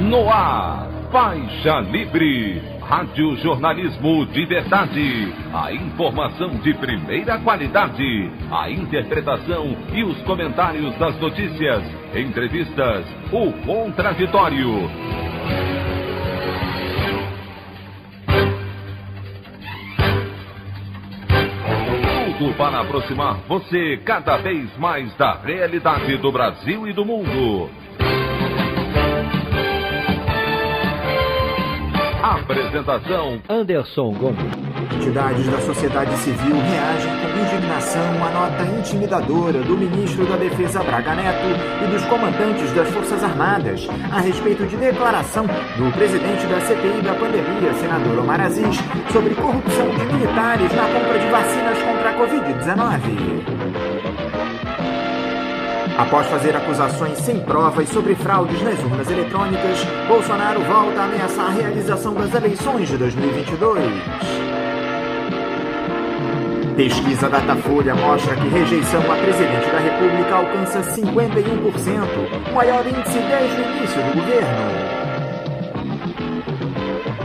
No ar, Faixa Livre, rádio jornalismo de verdade, a informação de primeira qualidade, a interpretação e os comentários das notícias, entrevistas, o contraditório. Tudo para aproximar você cada vez mais da realidade do Brasil e do mundo. Apresentação: Anderson Gomes. Entidades da sociedade civil reagem com indignação à nota intimidadora do ministro da Defesa Braga Neto e dos comandantes das Forças Armadas a respeito de declaração do presidente da CPI da pandemia, senador Omar Aziz, sobre corrupção de militares na compra de vacinas contra a Covid-19. Após fazer acusações sem provas sobre fraudes nas urnas eletrônicas, Bolsonaro volta a ameaçar a realização das eleições de 2022. Pesquisa Datafolha mostra que rejeição a presidente da República alcança 51%, o maior índice desde o início do governo.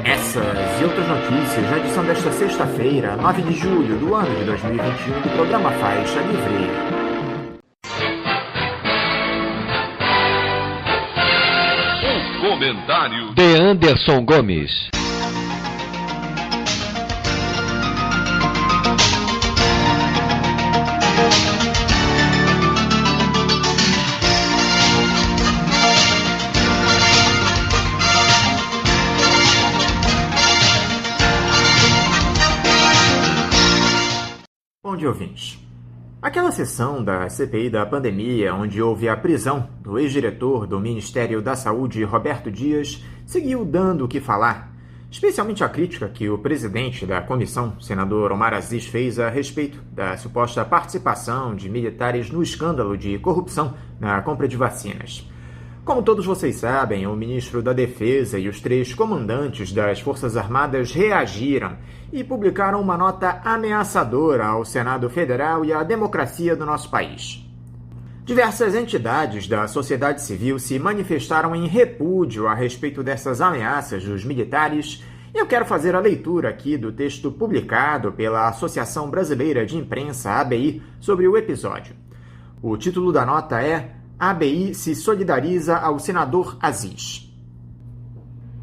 Essas e outras notícias na edição desta sexta-feira, 9 de julho do ano de 2021, do programa Faixa Livre. Comentário de Anderson Gomes. Bom dia, ouvintes. Aquela sessão da CPI da pandemia, onde houve a prisão do ex-diretor do Ministério da Saúde, Roberto Dias, seguiu dando o que falar, especialmente a crítica que o presidente da comissão, senador Omar Aziz, fez a respeito da suposta participação de militares no escândalo de corrupção na compra de vacinas. Como todos vocês sabem, o ministro da Defesa e os 3 comandantes das Forças Armadas reagiram e publicaram uma nota ameaçadora ao Senado Federal e à democracia do nosso país. Diversas entidades da sociedade civil se manifestaram em repúdio a respeito dessas ameaças dos militares, e eu quero fazer a leitura aqui do texto publicado pela Associação Brasileira de Imprensa, ABI, sobre o episódio. O título da nota é ABI se solidariza ao senador Aziz.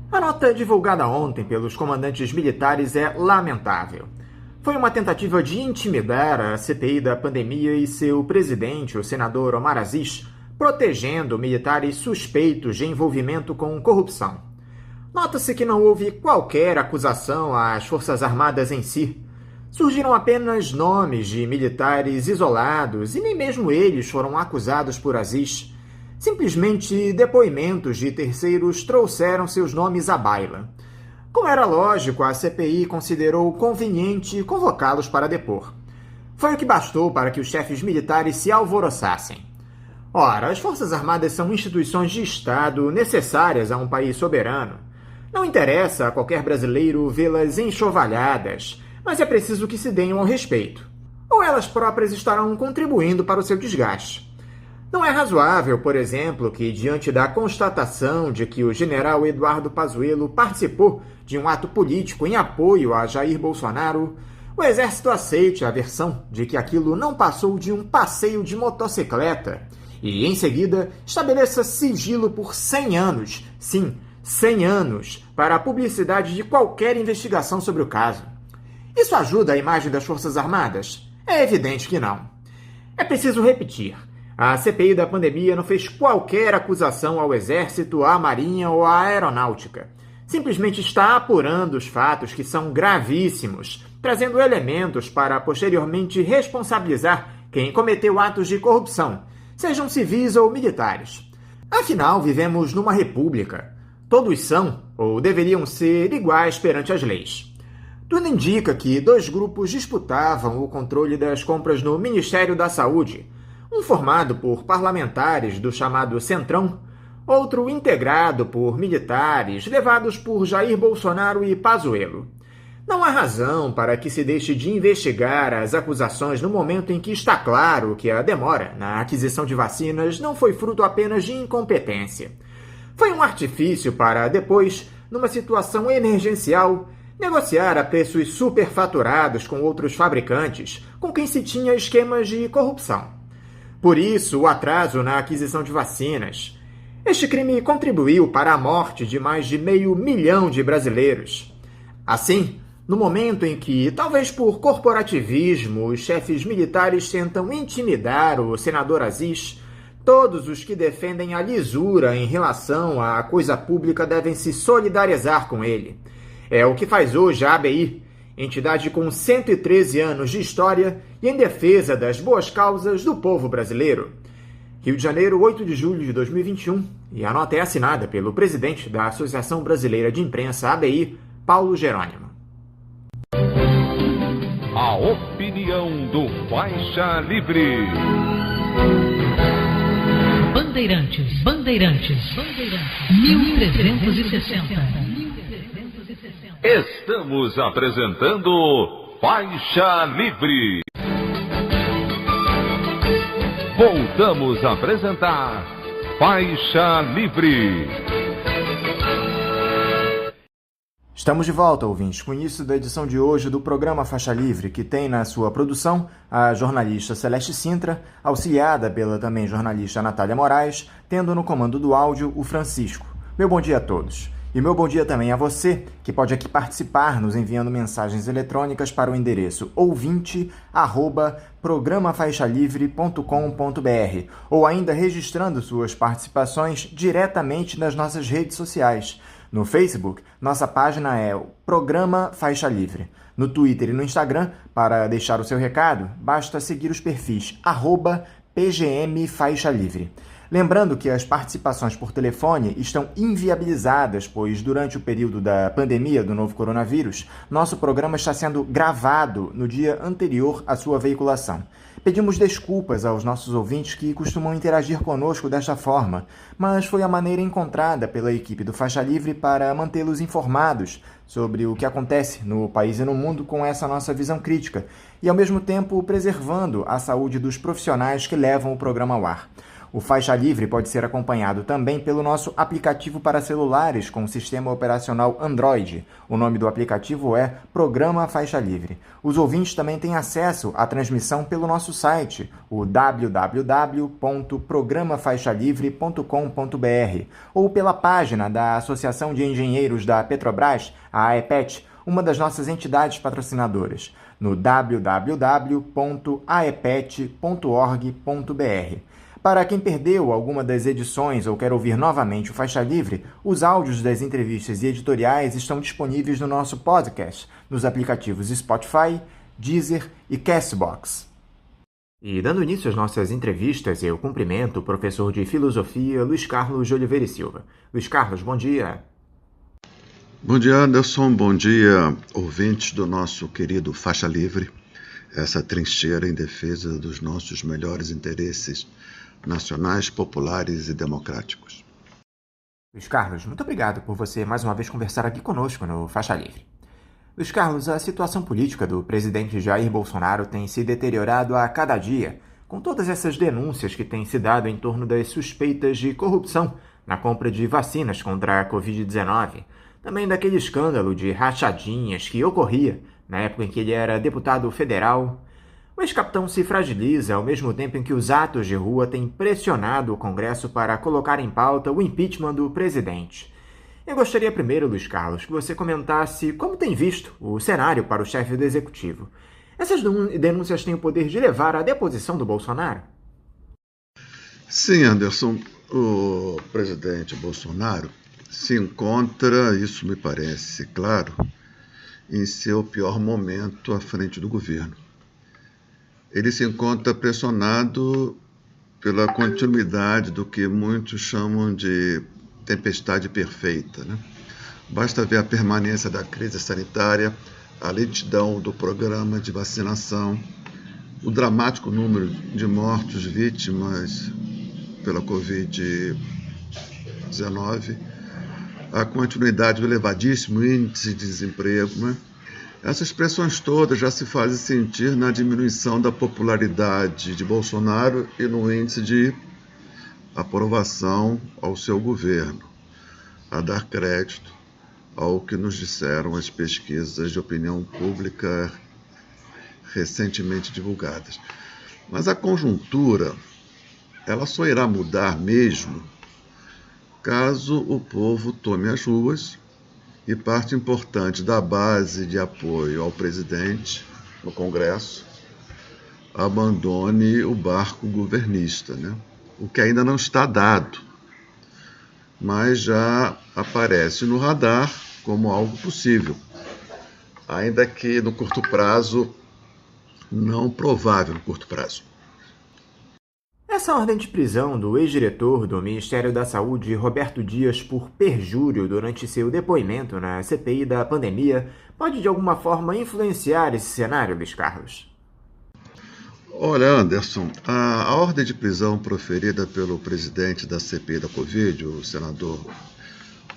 A nota divulgada ontem pelos comandantes militares é lamentável. Foi uma tentativa de intimidar a CPI da pandemia e seu presidente, o senador Omar Aziz, protegendo militares suspeitos de envolvimento com corrupção. Nota-se que não houve qualquer acusação às Forças Armadas em si. Surgiram apenas nomes de militares isolados e nem mesmo eles foram acusados por Aziz. Simplesmente depoimentos de terceiros trouxeram seus nomes à baila. Como era lógico, a CPI considerou conveniente convocá-los para depor. Foi o que bastou para que os chefes militares se alvoroçassem. Ora, as Forças Armadas são instituições de Estado necessárias a um país soberano. Não interessa a qualquer brasileiro vê-las enxovalhadas, mas é preciso que se deem ao respeito, ou elas próprias estarão contribuindo para o seu desgaste. Não é razoável, por exemplo, que, diante da constatação de que o general Eduardo Pazuello participou de um ato político em apoio a Jair Bolsonaro, o Exército aceite a versão de que aquilo não passou de um passeio de motocicleta e, em seguida, estabeleça sigilo por 100 anos, sim, 100 anos, para a publicidade de qualquer investigação sobre o caso. Isso ajuda a imagem das Forças Armadas? É evidente que não. É preciso repetir. A CPI da pandemia não fez qualquer acusação ao Exército, à Marinha ou à Aeronáutica. Simplesmente está apurando os fatos que são gravíssimos, trazendo elementos para posteriormente responsabilizar quem cometeu atos de corrupção, sejam civis ou militares. Afinal, vivemos numa república. Todos são, ou deveriam ser, iguais perante as leis. Tudo indica que 2 grupos disputavam o controle das compras no Ministério da Saúde, um formado por parlamentares do chamado Centrão, outro integrado por militares levados por Jair Bolsonaro e Pazuello. Não há razão para que se deixe de investigar as acusações no momento em que está claro que a demora na aquisição de vacinas não foi fruto apenas de incompetência. Foi um artifício para depois, numa situação emergencial, negociar a preços superfaturados com outros fabricantes, com quem se tinha esquemas de corrupção. Por isso, o atraso na aquisição de vacinas. Este crime contribuiu para a morte de mais de 500 mil de brasileiros. Assim, no momento em que, talvez por corporativismo, os chefes militares tentam intimidar o senador Aziz, todos os que defendem a lisura em relação à coisa pública devem se solidarizar com ele. É o que faz hoje a ABI, entidade com 113 anos de história e em defesa das boas causas do povo brasileiro. Rio de Janeiro, 8 de julho de 2021, e a nota é assinada pelo presidente da Associação Brasileira de Imprensa, ABI, Paulo Jerônimo. A opinião do Faixa Livre. Bandeirantes, 1360. Estamos apresentando Faixa Livre. Voltamos a apresentar Faixa Livre. Estamos de volta, ouvintes, com o início da edição de hoje do programa Faixa Livre, que tem na sua produção a jornalista Celeste Sintra, auxiliada pela também jornalista Natália Moraes, tendo no comando do áudio o Francisco. Meu bom dia a todos. E meu bom dia também a você, que pode aqui participar nos enviando mensagens eletrônicas para o endereço ouvinte@programafaixalivre.com.br ou ainda registrando suas participações diretamente nas nossas redes sociais. No Facebook, nossa página é o Programa Faixa Livre. No Twitter e no Instagram, para deixar o seu recado, basta seguir os perfis @PGMFaixaLivre. Lembrando que as participações por telefone estão inviabilizadas, pois durante o período da pandemia do novo coronavírus, nosso programa está sendo gravado no dia anterior à sua veiculação. Pedimos desculpas aos nossos ouvintes que costumam interagir conosco desta forma, mas foi a maneira encontrada pela equipe do Faixa Livre para mantê-los informados sobre o que acontece no país e no mundo com essa nossa visão crítica, e ao mesmo tempo preservando a saúde dos profissionais que levam o programa ao ar. O Faixa Livre pode ser acompanhado também pelo nosso aplicativo para celulares com sistema operacional Android. O nome do aplicativo é Programa Faixa Livre. Os ouvintes também têm acesso à transmissão pelo nosso site, o www.programafaixalivre.com.br, ou pela página da Associação de Engenheiros da Petrobras, a AEPET, uma das nossas entidades patrocinadoras, no www.aepet.org.br. Para quem perdeu alguma das edições ou quer ouvir novamente o Faixa Livre, os áudios das entrevistas e editoriais estão disponíveis no nosso podcast, nos aplicativos Spotify, Deezer e Castbox. E dando início às nossas entrevistas, eu cumprimento o professor de Filosofia, Luiz Carlos de Oliveira e Silva. Luiz Carlos, bom dia. Bom dia, Anderson. Bom dia, ouvintes do nosso querido Faixa Livre. Essa trincheira em defesa dos nossos melhores interesses nacionais, populares e democráticos. Luiz Carlos, muito obrigado por você mais uma vez conversar aqui conosco no Faixa Livre. Luiz Carlos, a situação política do presidente Jair Bolsonaro tem se deteriorado a cada dia, com todas essas denúncias que têm se dado em torno das suspeitas de corrupção na compra de vacinas contra a Covid-19, também daquele escândalo de rachadinhas que ocorria na época em que ele era deputado federal. O ex-capitão se fragiliza ao mesmo tempo em que os atos de rua têm pressionado o Congresso para colocar em pauta o impeachment do presidente. Eu gostaria primeiro, Luiz Carlos, que você comentasse como tem visto o cenário para o chefe do Executivo. Essas denúncias têm o poder de levar à deposição do Bolsonaro? Sim, Anderson. O presidente Bolsonaro se encontra, isso me parece claro, em seu pior momento à frente do governo. Ele se encontra pressionado pela continuidade do que muitos chamam de tempestade perfeita, né? Basta ver a permanência da crise sanitária, a lentidão do programa de vacinação, o dramático número de mortos vítimas pela Covid-19, a continuidade do elevadíssimo índice de desemprego, né? Essas pressões todas já se fazem sentir na diminuição da popularidade de Bolsonaro e no índice de aprovação ao seu governo. a dar crédito ao que nos disseram as pesquisas de opinião pública recentemente divulgadas. Mas a conjuntura, ela só irá mudar mesmo caso o povo tome as ruas e parte importante da base de apoio ao presidente no Congresso abandone o barco governista, né? O que ainda não está dado, mas já aparece no radar como algo possível, ainda que no curto prazo, não provável no curto prazo. Essa ordem de prisão do ex-diretor do Ministério da Saúde, Roberto Dias, por perjúrio durante seu depoimento na CPI da pandemia, pode de alguma forma influenciar esse cenário, Luiz Carlos? Olha, Anderson, a ordem de prisão proferida pelo presidente da CPI da Covid, o senador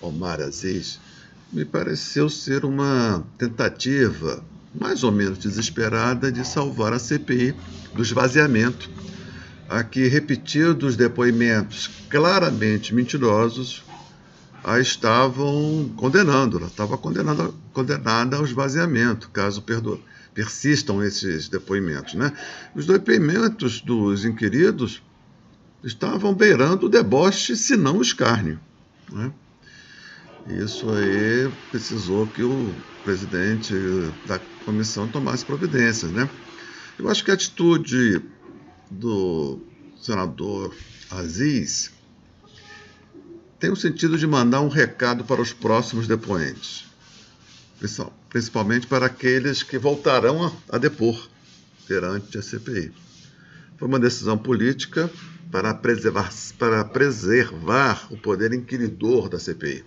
Omar Aziz, me pareceu ser uma tentativa mais ou menos desesperada de salvar a CPI do esvaziamento, a que repetidos depoimentos claramente mentirosos a estavam condenando. Ela estava condenada ao esvaziamento, caso persistam esses depoimentos, né? Os depoimentos dos inquiridos estavam beirando o deboche, se não o escárnio, né? Isso aí precisou que o presidente da comissão tomasse providências, né? Eu acho que a atitude do senador Aziz tem o sentido de mandar um recado para os próximos depoentes, principalmente para aqueles que voltarão a depor perante a CPI. Foi uma decisão política para preservar o poder inquiridor da CPI.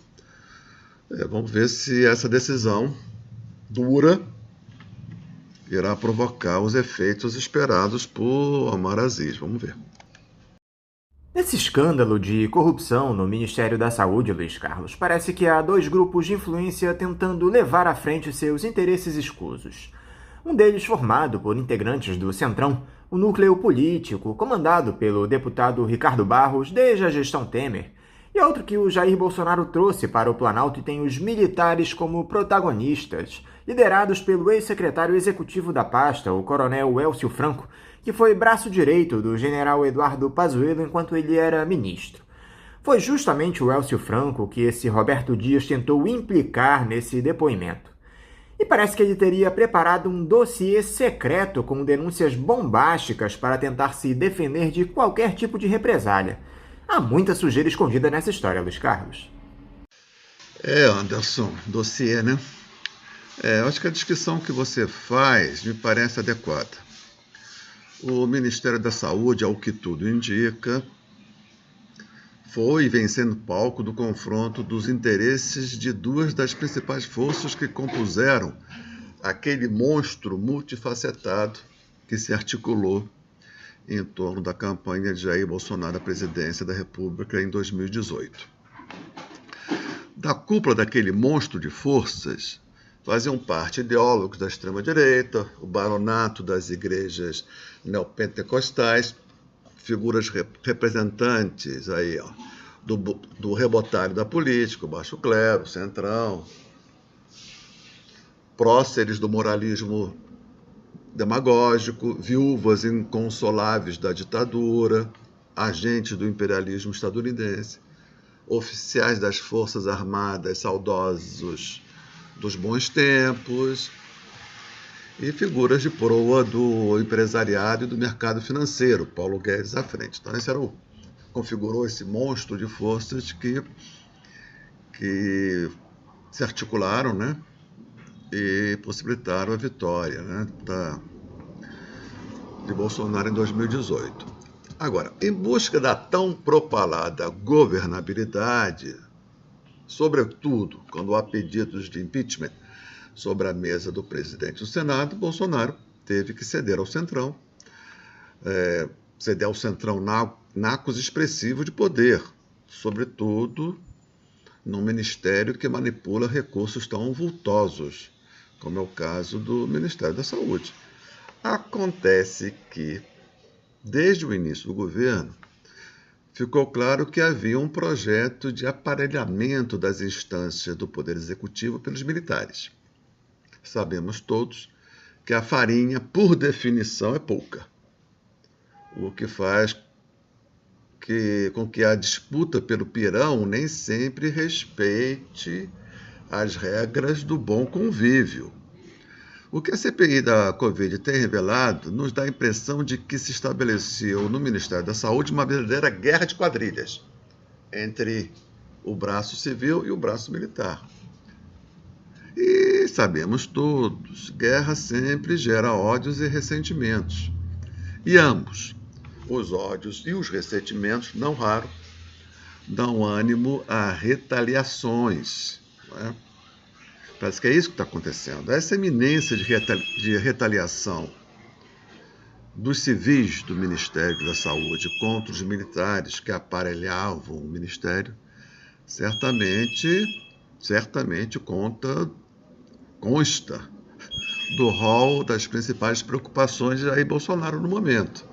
Vamos ver se essa decisão dura irá provocar os efeitos esperados por Omar Aziz. Vamos ver. Nesse escândalo de corrupção no Ministério da Saúde, Luiz Carlos, parece que há dois grupos de influência tentando levar à frente seus interesses escusos. Um deles formado por integrantes do Centrão, o núcleo político comandado pelo deputado Ricardo Barros desde a gestão Temer, e outro que o Jair Bolsonaro trouxe para o Planalto e tem os militares como protagonistas, liderados pelo ex-secretário executivo da pasta, o coronel Elcio Franco, que foi braço direito do general Eduardo Pazuello enquanto ele era ministro. Foi justamente o Elcio Franco que esse Roberto Dias tentou implicar nesse depoimento. E parece que ele teria preparado um dossiê secreto com denúncias bombásticas para tentar se defender de qualquer tipo de represália. Há muita sujeira escondida nessa história, Luiz Carlos. Anderson, dossiê, né? Eu acho que a descrição que você faz me parece adequada. O Ministério da Saúde, ao que tudo indica, foi e vem sendo palco do confronto dos interesses de duas das principais forças que compuseram aquele monstro multifacetado que se articulou em torno da campanha de Jair Bolsonaro à presidência da República em 2018. Da cúpula daquele monstro de forças faziam parte ideólogos da extrema-direita, o baronato das igrejas neopentecostais, figuras representantes aí, do rebotalho da política, o baixo clero, o centrão, próceres do moralismo demagógico, viúvas inconsoláveis da ditadura, agentes do imperialismo estadunidense, oficiais das Forças Armadas saudosos dos bons tempos e figuras de proa do empresariado e do mercado financeiro, Paulo Guedes à frente. Então, configurou esse monstro de forças que se articularam, né, e possibilitaram a vitória, né, de Bolsonaro em 2018. Agora, em busca da tão propalada governabilidade, sobretudo quando há pedidos de impeachment sobre a mesa do presidente do Senado, Bolsonaro teve que ceder ao Centrão, nacos expressivo de poder, sobretudo num ministério que manipula recursos tão vultosos, como é o caso do Ministério da Saúde. Acontece que, desde o início do governo, ficou claro que havia um projeto de aparelhamento das instâncias do Poder Executivo pelos militares. Sabemos todos que a farinha, por definição, é pouca, o que faz com que a disputa pelo pirão nem sempre respeite as regras do bom convívio. O que a CPI da Covid tem revelado nos dá a impressão de que se estabeleceu no Ministério da Saúde uma verdadeira guerra de quadrilhas entre o braço civil e o braço militar. E sabemos todos, guerra sempre gera ódios e ressentimentos. E ambos, os ódios e os ressentimentos, não raro, dão ânimo a retaliações, não é? Parece que é isso que está acontecendo. Essa iminência de retaliação dos civis do Ministério da Saúde contra os militares que aparelhavam o Ministério, certamente consta do rol das principais preocupações de Jair Bolsonaro no momento.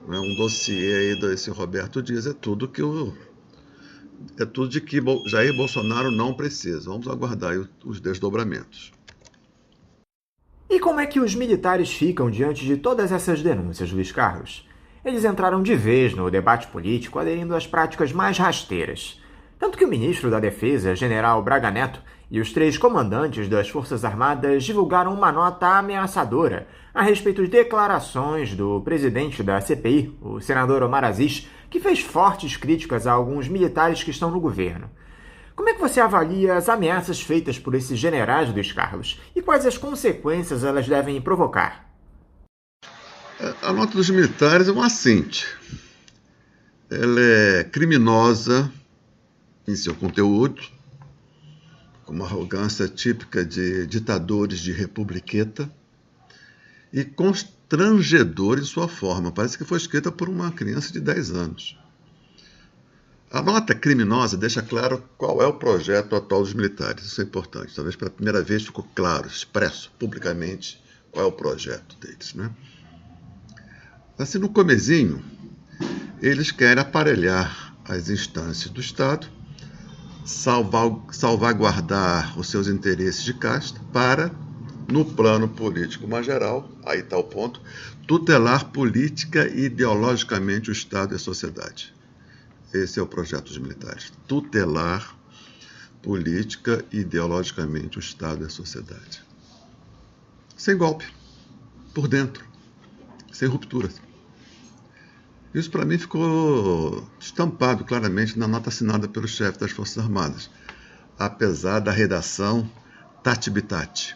Um dossiê aí desse Roberto Dias é tudo de que Jair Bolsonaro não precisa. Vamos aguardar aí os desdobramentos. E como é que os militares ficam diante de todas essas denúncias, Luiz Carlos? Eles entraram de vez no debate político, aderindo às práticas mais rasteiras. Tanto que o ministro da Defesa, general Braga Neto, e os 3 comandantes das Forças Armadas divulgaram uma nota ameaçadora a respeito de declarações do presidente da CPI, o senador Omar Aziz, que fez fortes críticas a alguns militares que estão no governo. Como é que você avalia as ameaças feitas por esses generais, Luiz Carlos? E quais as consequências elas devem provocar? A nota dos militares é uma assinte. Ela é criminosa em seu conteúdo, com uma arrogância típica de ditadores de republiqueta, e constrangedor em sua forma. Parece que foi escrita por uma criança de 10 anos. A nota criminosa deixa claro qual é o projeto atual dos militares. Isso é importante. Talvez pela primeira vez ficou claro, expresso publicamente, qual é o projeto deles, né? Assim, no comezinho, eles querem aparelhar as instâncias do Estado, salvaguardar os seus interesses de casta para, no plano político mais geral, aí está o ponto, tutelar política e ideologicamente o Estado e a sociedade. Esse é o projeto dos militares. Tutelar política e ideologicamente o Estado e a sociedade. Sem golpe, por dentro, sem ruptura. Isso, para mim, ficou estampado claramente na nota assinada pelo chefe das Forças Armadas, apesar da redação tati-bitati.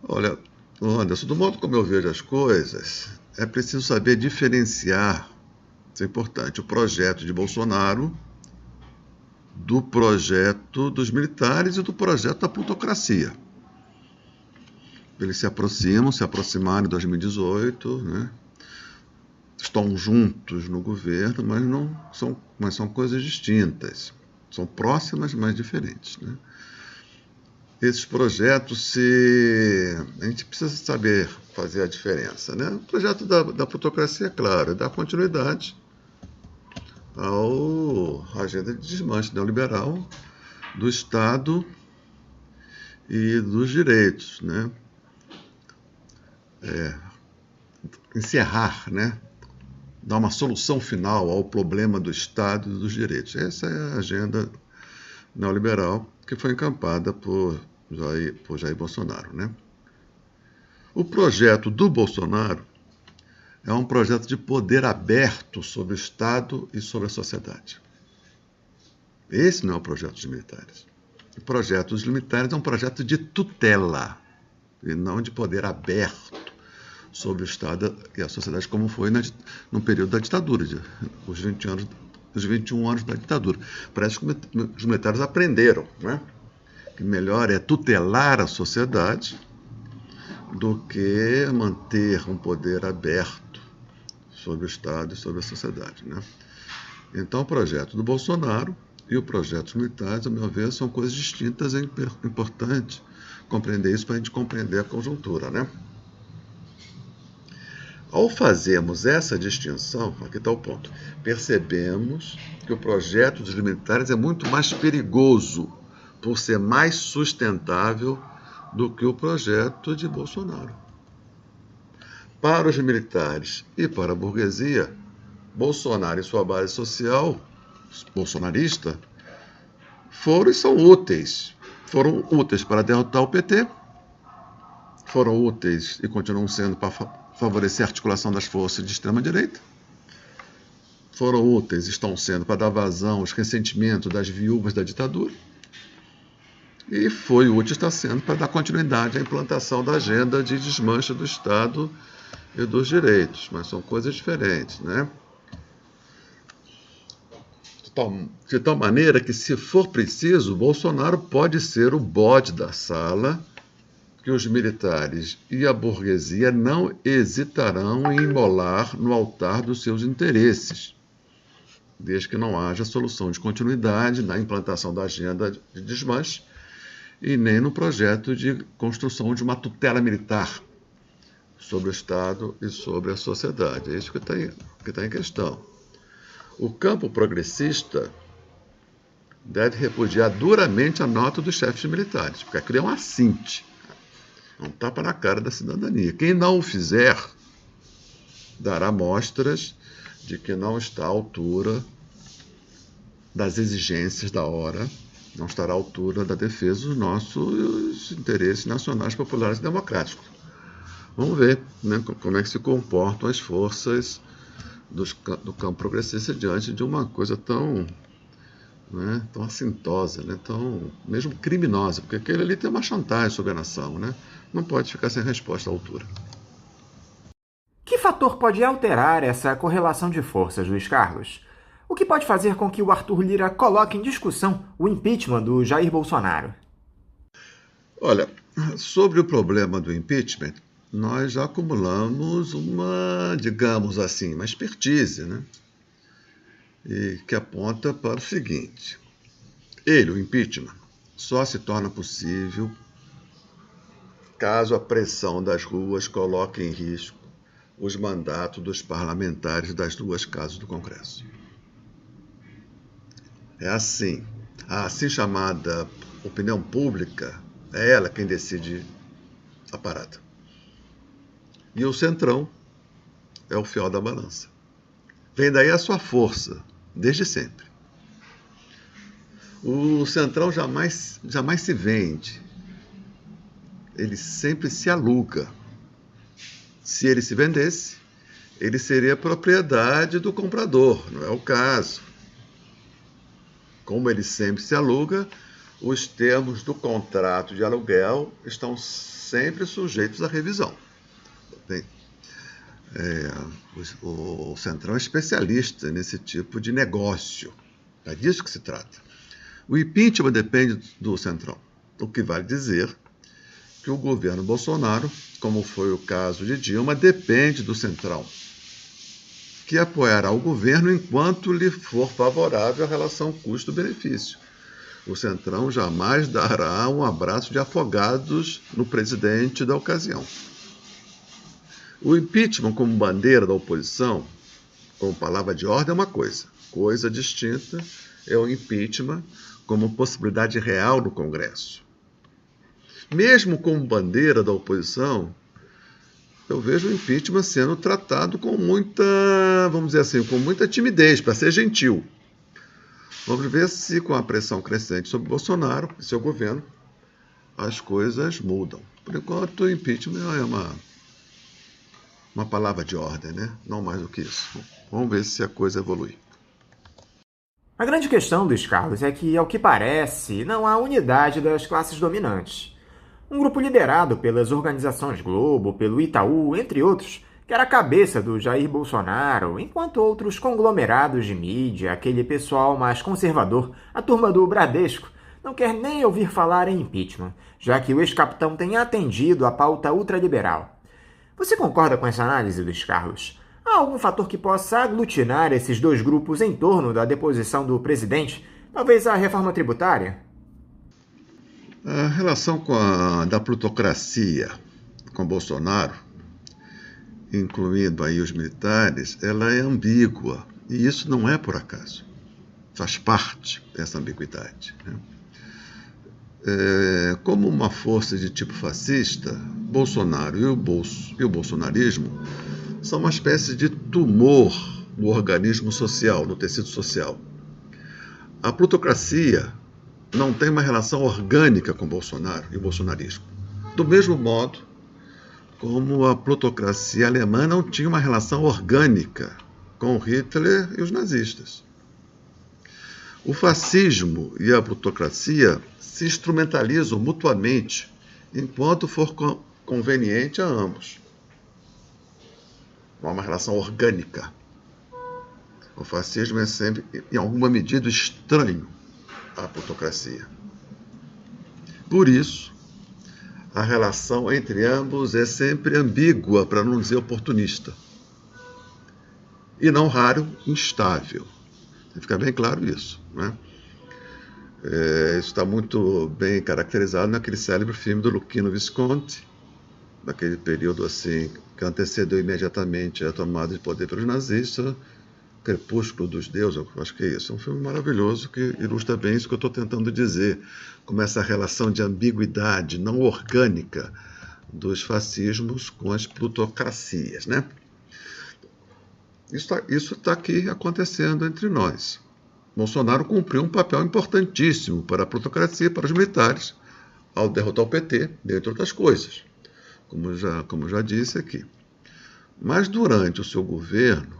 Olha, Anderson, do modo como eu vejo as coisas, é preciso saber diferenciar, isso é importante, o projeto de Bolsonaro do projeto dos militares e do projeto da plutocracia. Eles se aproximaram em 2018, né? Estão juntos no governo, mas são coisas distintas. São próximas, mas diferentes, né? Esses projetos, a gente precisa saber fazer a diferença, né? O projeto da plutocracia, é claro, dá continuidade à agenda de desmanche neoliberal do Estado e dos direitos, né? Encerrar, né? Dar uma solução final ao problema do Estado e dos direitos. Essa é a agenda neoliberal que foi encampada por Jair Bolsonaro, né? O projeto do Bolsonaro é um projeto de poder aberto sobre o Estado e sobre a sociedade. Esse não é o projeto dos militares. O projeto dos militares é um projeto de tutela e não de poder aberto sobre o Estado e a sociedade, como foi no período da ditadura, os 21 anos da ditadura. Parece que os militares aprenderam, né? Que melhor é tutelar a sociedade do que manter um poder aberto sobre o Estado e sobre a sociedade, né? Então, o projeto do Bolsonaro e o projeto dos militares, a meu ver, são coisas distintas. É importante compreender isso para a gente compreender a conjuntura, né? Ao fazermos essa distinção, aqui está o ponto, percebemos que o projeto dos militares é muito mais perigoso por ser mais sustentável do que o projeto de Bolsonaro. Para os militares e para a burguesia, Bolsonaro e sua base social, bolsonarista, foram e são úteis. Foram úteis para derrotar o PT, foram úteis e continuam sendo para favorecer a articulação das forças de extrema-direita, foram úteis e estão sendo para dar vazão aos ressentimentos das viúvas da ditadura, e foi útil, está sendo, para dar continuidade à implantação da agenda de desmanche do Estado e dos direitos, mas são coisas diferentes, né? De tal maneira que, se for preciso, Bolsonaro pode ser o bode da sala, que os militares e a burguesia não hesitarão em imolar no altar dos seus interesses, desde que não haja solução de continuidade na implantação da agenda de desmanche e nem no projeto de construção de uma tutela militar sobre o Estado e sobre a sociedade. É isso que está em questão. O campo progressista deve repudiar duramente a nota dos chefes militares, porque aquilo é um assinte, é um tapa na cara da cidadania. Quem não o fizer dará mostras de que não está à altura das exigências da hora, não estará à altura da defesa dos nossos interesses nacionais, populares e democráticos. Vamos ver, né, como é que se comportam as forças do campo progressista diante de uma coisa tão, né, tão assintosa, né, tão mesmo criminosa, porque aquele ali tem uma chantagem sobre a nação, né? Não pode ficar sem resposta à altura. Que fator pode alterar essa correlação de forças, Luiz Carlos? O que pode fazer com que o Arthur Lira coloque em discussão o impeachment do Jair Bolsonaro? Olha, sobre o problema do impeachment, nós já acumulamos uma, digamos assim, uma expertise, né? E que aponta para o seguinte: o impeachment, só se torna possível caso a pressão das ruas coloque em risco os mandatos dos parlamentares das duas casas do Congresso. É assim, a assim chamada opinião pública, é ela quem decide a parada. E o Centrão é o fiel da balança. Vem daí a sua força, desde sempre. O Centrão jamais se vende. Ele sempre se aluga. Se ele se vendesse, ele seria propriedade do comprador, não é o caso. Como ele sempre se aluga, os termos do contrato de aluguel estão sempre sujeitos à revisão. Bem, o Centrão é especialista nesse tipo de negócio. É disso que se trata. O impeachment depende do Centrão, o que vale dizer que o governo Bolsonaro, como foi o caso de Dilma, depende do Centrão, que apoiará o governo enquanto lhe for favorável a relação custo-benefício. O Centrão jamais dará um abraço de afogados no presidente da ocasião. O impeachment como bandeira da oposição, como palavra de ordem, é uma coisa. Coisa distinta é o impeachment como possibilidade real no Congresso. Mesmo como bandeira da oposição, eu vejo o impeachment sendo tratado com muita, vamos dizer assim, com muita timidez, para ser gentil. Vamos ver se, com a pressão crescente sobre Bolsonaro e seu governo, as coisas mudam. Por enquanto, o impeachment é uma palavra de ordem, né? Não mais do que isso. Vamos ver se a coisa evolui. A grande questão, Luiz Carlos, é que, ao que parece, não há unidade das classes dominantes. Um grupo liderado pelas organizações Globo, pelo Itaú, entre outros, quer a cabeça do Jair Bolsonaro, enquanto outros conglomerados de mídia, aquele pessoal mais conservador, a turma do Bradesco, não quer nem ouvir falar em impeachment, já que o ex-capitão tem atendido a pauta ultraliberal. Você concorda com essa análise, Luiz Carlos? Há algum fator que possa aglutinar esses dois grupos em torno da deposição do presidente? Talvez a reforma tributária? A relação da plutocracia com Bolsonaro incluindo aí os militares, ela é ambígua. E isso não é por acaso. Faz parte dessa ambiguidade, né? Como uma força de tipo fascista, Bolsonaro e o bolsonarismo são uma espécie de tumor no organismo social, no tecido social. A plutocracia não tem uma relação orgânica com Bolsonaro e o bolsonarismo. Do mesmo modo como a plutocracia alemã não tinha uma relação orgânica com Hitler e os nazistas. O fascismo e a plutocracia se instrumentalizam mutuamente enquanto for conveniente a ambos. Não há uma relação orgânica. O fascismo é sempre, em alguma medida, estranho à plutocracia. Por isso, a relação entre ambos é sempre ambígua, para não dizer oportunista. E não raro, instável. Fica bem claro isso, né? Isso está muito bem caracterizado naquele célebre filme do Luchino Visconti, naquele período assim que antecedeu imediatamente a tomada de poder pelos nazistas, Crepúsculo dos Deuses, eu acho que é isso. É um filme maravilhoso que ilustra bem isso que eu estou tentando dizer, como essa relação de ambiguidade não orgânica dos fascismos com as plutocracias, né? Isso está aqui acontecendo entre nós. Bolsonaro cumpriu um papel importantíssimo para a plutocracia e para os militares ao derrotar o PT, dentre outras coisas, como já disse aqui. Mas durante o seu governo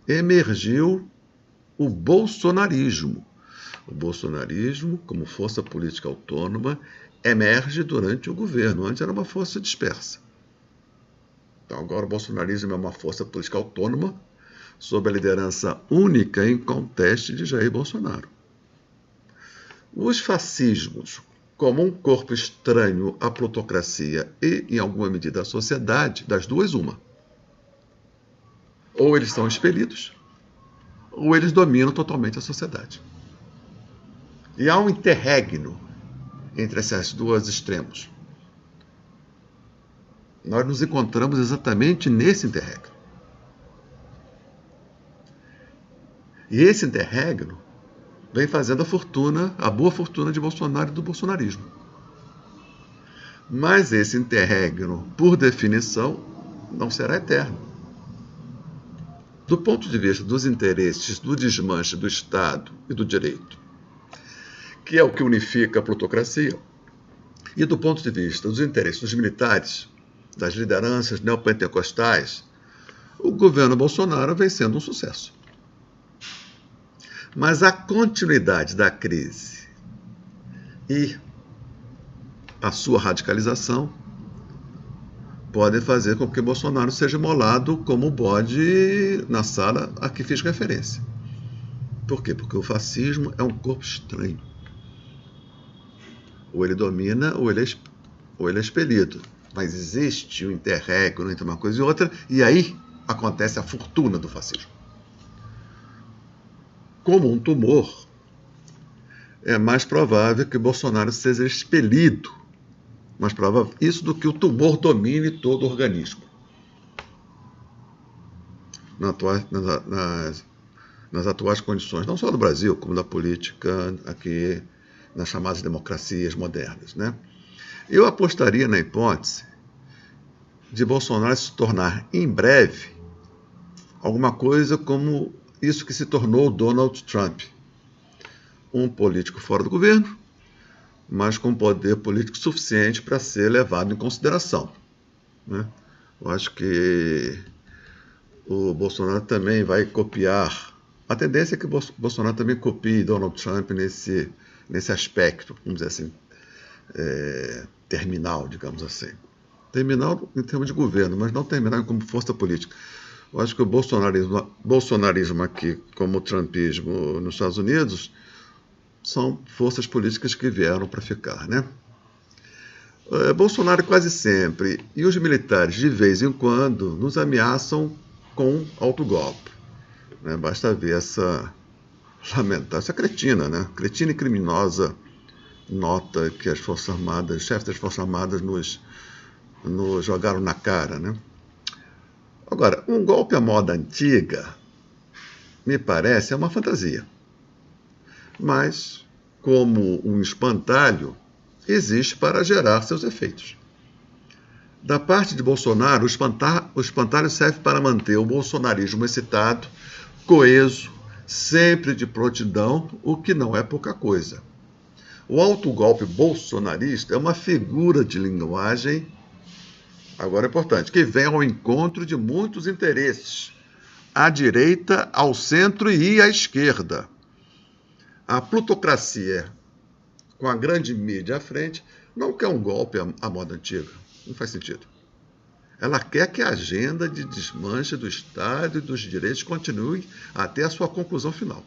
emergiu o bolsonarismo. O bolsonarismo, como força política autônoma, emerge durante o governo. Antes era uma força dispersa. Então agora o bolsonarismo é uma força política autônoma, sob a liderança única e inconteste de Jair Bolsonaro. Os fascismos, como um corpo estranho à plutocracia e, em alguma medida, à sociedade, das duas, uma. Ou eles são expelidos, ou eles dominam totalmente a sociedade. E há um interregno entre esses dois extremos. Nós nos encontramos exatamente nesse interregno. E esse interregno vem fazendo a boa fortuna de Bolsonaro e do bolsonarismo. Mas esse interregno, por definição, não será eterno. Do ponto de vista dos interesses do desmanche do Estado e do direito, que é o que unifica a plutocracia, e do ponto de vista dos interesses dos militares, das lideranças neopentecostais, o governo Bolsonaro vem sendo um sucesso. Mas a continuidade da crise e a sua radicalização podem fazer com que Bolsonaro seja molado como o bode na sala a que fiz referência. Por quê? Porque o fascismo é um corpo estranho. Ou ele domina, ou ele é expelido. Mas existe um interregno entre uma coisa e outra, e aí acontece a fortuna do fascismo. Como um tumor, é mais provável que Bolsonaro seja expelido, mais provável isso do que o tumor domine todo o organismo. Nas atuais condições, não só do Brasil, como da política aqui nas chamadas democracias modernas, né? Eu apostaria na hipótese de Bolsonaro se tornar, em breve, alguma coisa como isso que se tornou Donald Trump. Um político fora do governo, mas com poder político suficiente para ser levado em consideração, né? Eu acho que o Bolsonaro também vai copiar. A tendência é que o Bolsonaro também copie Donald Trump nesse aspecto, vamos dizer assim, terminal, digamos assim. Terminal em termos de governo, mas não terminal como força política. Eu acho que o bolsonarismo aqui, como o trumpismo nos Estados Unidos, são forças políticas que vieram para ficar, né? Bolsonaro quase sempre, e os militares de vez em quando, nos ameaçam com autogolpe, né? Basta ver essa cretina, né? Cretina e criminosa nota que as Forças Armadas, os chefes das Forças Armadas nos jogaram na cara, né? Agora, um golpe à moda antiga, me parece, é uma fantasia. Mas, como um espantalho, existe para gerar seus efeitos. Da parte de Bolsonaro, o espantalho serve para manter o bolsonarismo excitado, coeso, sempre de prontidão, o que não é pouca coisa. O autogolpe bolsonarista é uma figura de linguagem, agora é importante, que vem ao encontro de muitos interesses, à direita, ao centro e à esquerda. A plutocracia, com a grande mídia à frente, não quer um golpe à moda antiga. Não faz sentido. Ela quer que a agenda de desmanche do Estado e dos direitos continue até a sua conclusão final.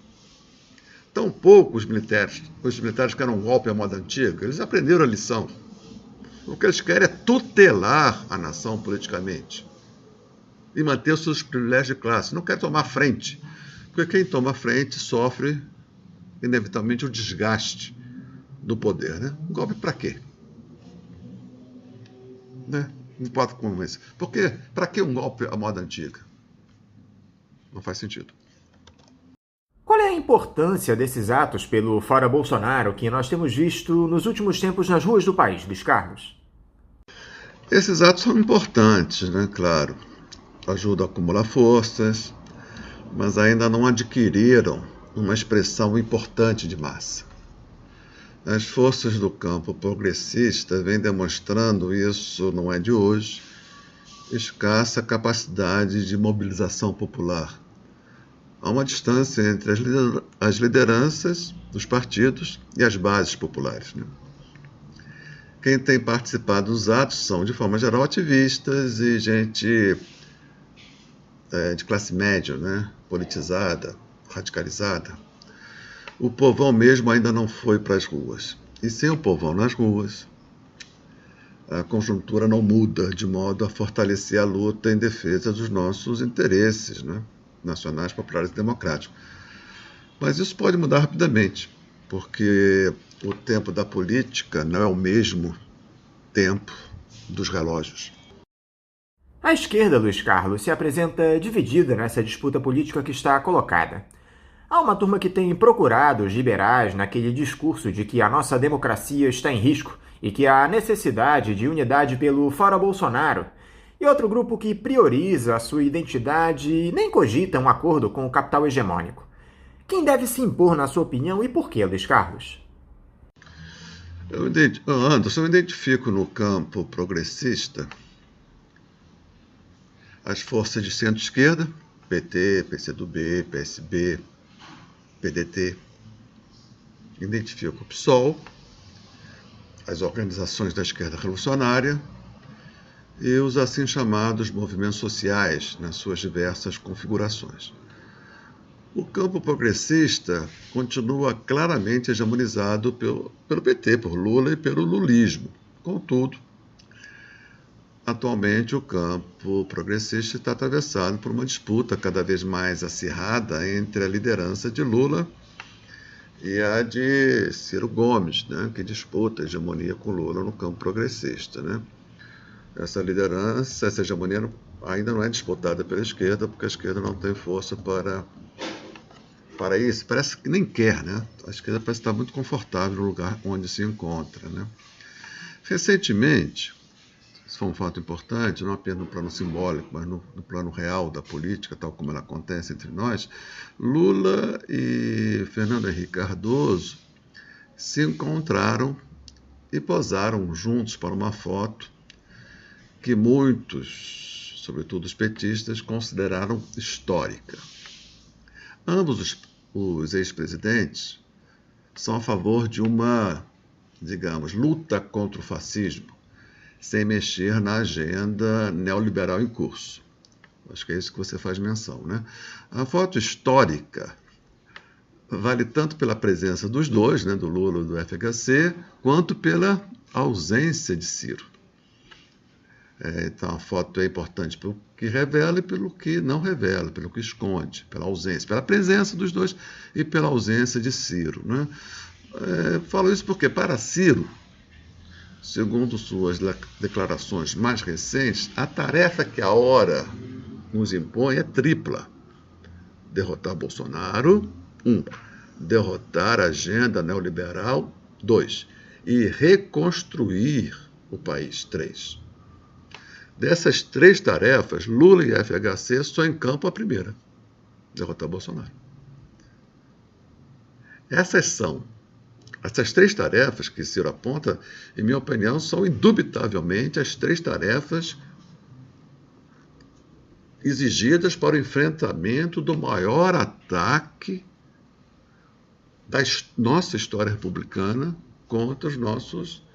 Tampouco os militares querem um golpe à moda antiga. Eles aprenderam a lição. O que eles querem é tutelar a nação politicamente e manter os seus privilégios de classe. Não quer tomar frente, porque quem toma frente sofre, inevitavelmente, o desgaste do poder. Né? Um golpe para quê? Né? Não pode como esse. Porque, para que um golpe à moda antiga? Não faz sentido. Qual é a importância desses atos pelo Fora Bolsonaro que nós temos visto nos últimos tempos nas ruas do país, Luiz Carlos? Esses atos são importantes, né? Claro. Ajudam a acumular forças, mas ainda não adquiriram uma expressão importante de massa. As forças do campo progressista vêm demonstrando, isso não é de hoje, escassa capacidade de mobilização popular. Há uma distância entre as lideranças dos partidos e as bases populares. Né? Quem tem participado dos atos são, de forma geral, ativistas e gente de classe média, né? Politizada, radicalizada. O povão mesmo ainda não foi para as ruas. E sem o povão nas ruas, a conjuntura não muda de modo a fortalecer a luta em defesa dos nossos interesses, né? Nacionais, populares e democráticos. Mas isso pode mudar rapidamente, porque o tempo da política não é o mesmo tempo dos relógios. A esquerda, Luiz Carlos, se apresenta dividida nessa disputa política que está colocada. Há uma turma que tem procurado os liberais naquele discurso de que a nossa democracia está em risco e que há necessidade de unidade pelo Fora Bolsonaro, e outro grupo que prioriza a sua identidade e nem cogita um acordo com o capital hegemônico. Quem deve se impor, na sua opinião, e por quê, Luiz Carlos? Anderson, eu identifico no campo progressista as forças de centro-esquerda, PT, PCdoB, PSB, PDT, identifico o PSOL, as organizações da esquerda revolucionária e os assim chamados movimentos sociais nas suas diversas configurações. O campo progressista continua claramente hegemonizado pelo PT, por Lula e pelo lulismo. Contudo, atualmente o campo progressista está atravessado por uma disputa cada vez mais acirrada entre a liderança de Lula e a de Ciro Gomes, né, que disputa a hegemonia com Lula no campo progressista. Né? Essa liderança, essa hegemonia ainda não é disputada pela esquerda, porque a esquerda não tem força para isso. Parece que nem quer, né? A esquerda parece estar muito confortável no lugar onde se encontra. Né? Recentemente, isso foi um fato importante, não apenas no plano simbólico, mas no plano real da política, tal como ela acontece entre nós, Lula e Fernando Henrique Cardoso se encontraram e posaram juntos para uma foto que muitos, sobretudo os petistas, consideraram histórica. Ambos os ex-presidentes são a favor de uma, digamos, luta contra o fascismo, sem mexer na agenda neoliberal em curso. Acho que é isso que você faz menção, né? A foto histórica vale tanto pela presença dos dois, né, do Lula e do FHC, quanto pela ausência de Ciro. Então a foto é importante pelo que revela e pelo que não revela, pelo que esconde, pela ausência, pela presença dos dois e pela ausência de Ciro. Né? Falo isso porque, para Ciro, segundo suas declarações mais recentes, a tarefa que a hora nos impõe é tripla. Derrotar Bolsonaro, 1. Derrotar a agenda neoliberal, 2. E reconstruir o país, 3. Dessas 3 tarefas, Lula e FHC só encampam a primeira, derrotar Bolsonaro. Essas 3 tarefas que Ciro aponta, em minha opinião, são indubitavelmente as 3 tarefas exigidas para o enfrentamento do maior ataque da nossa história republicana contra os nossos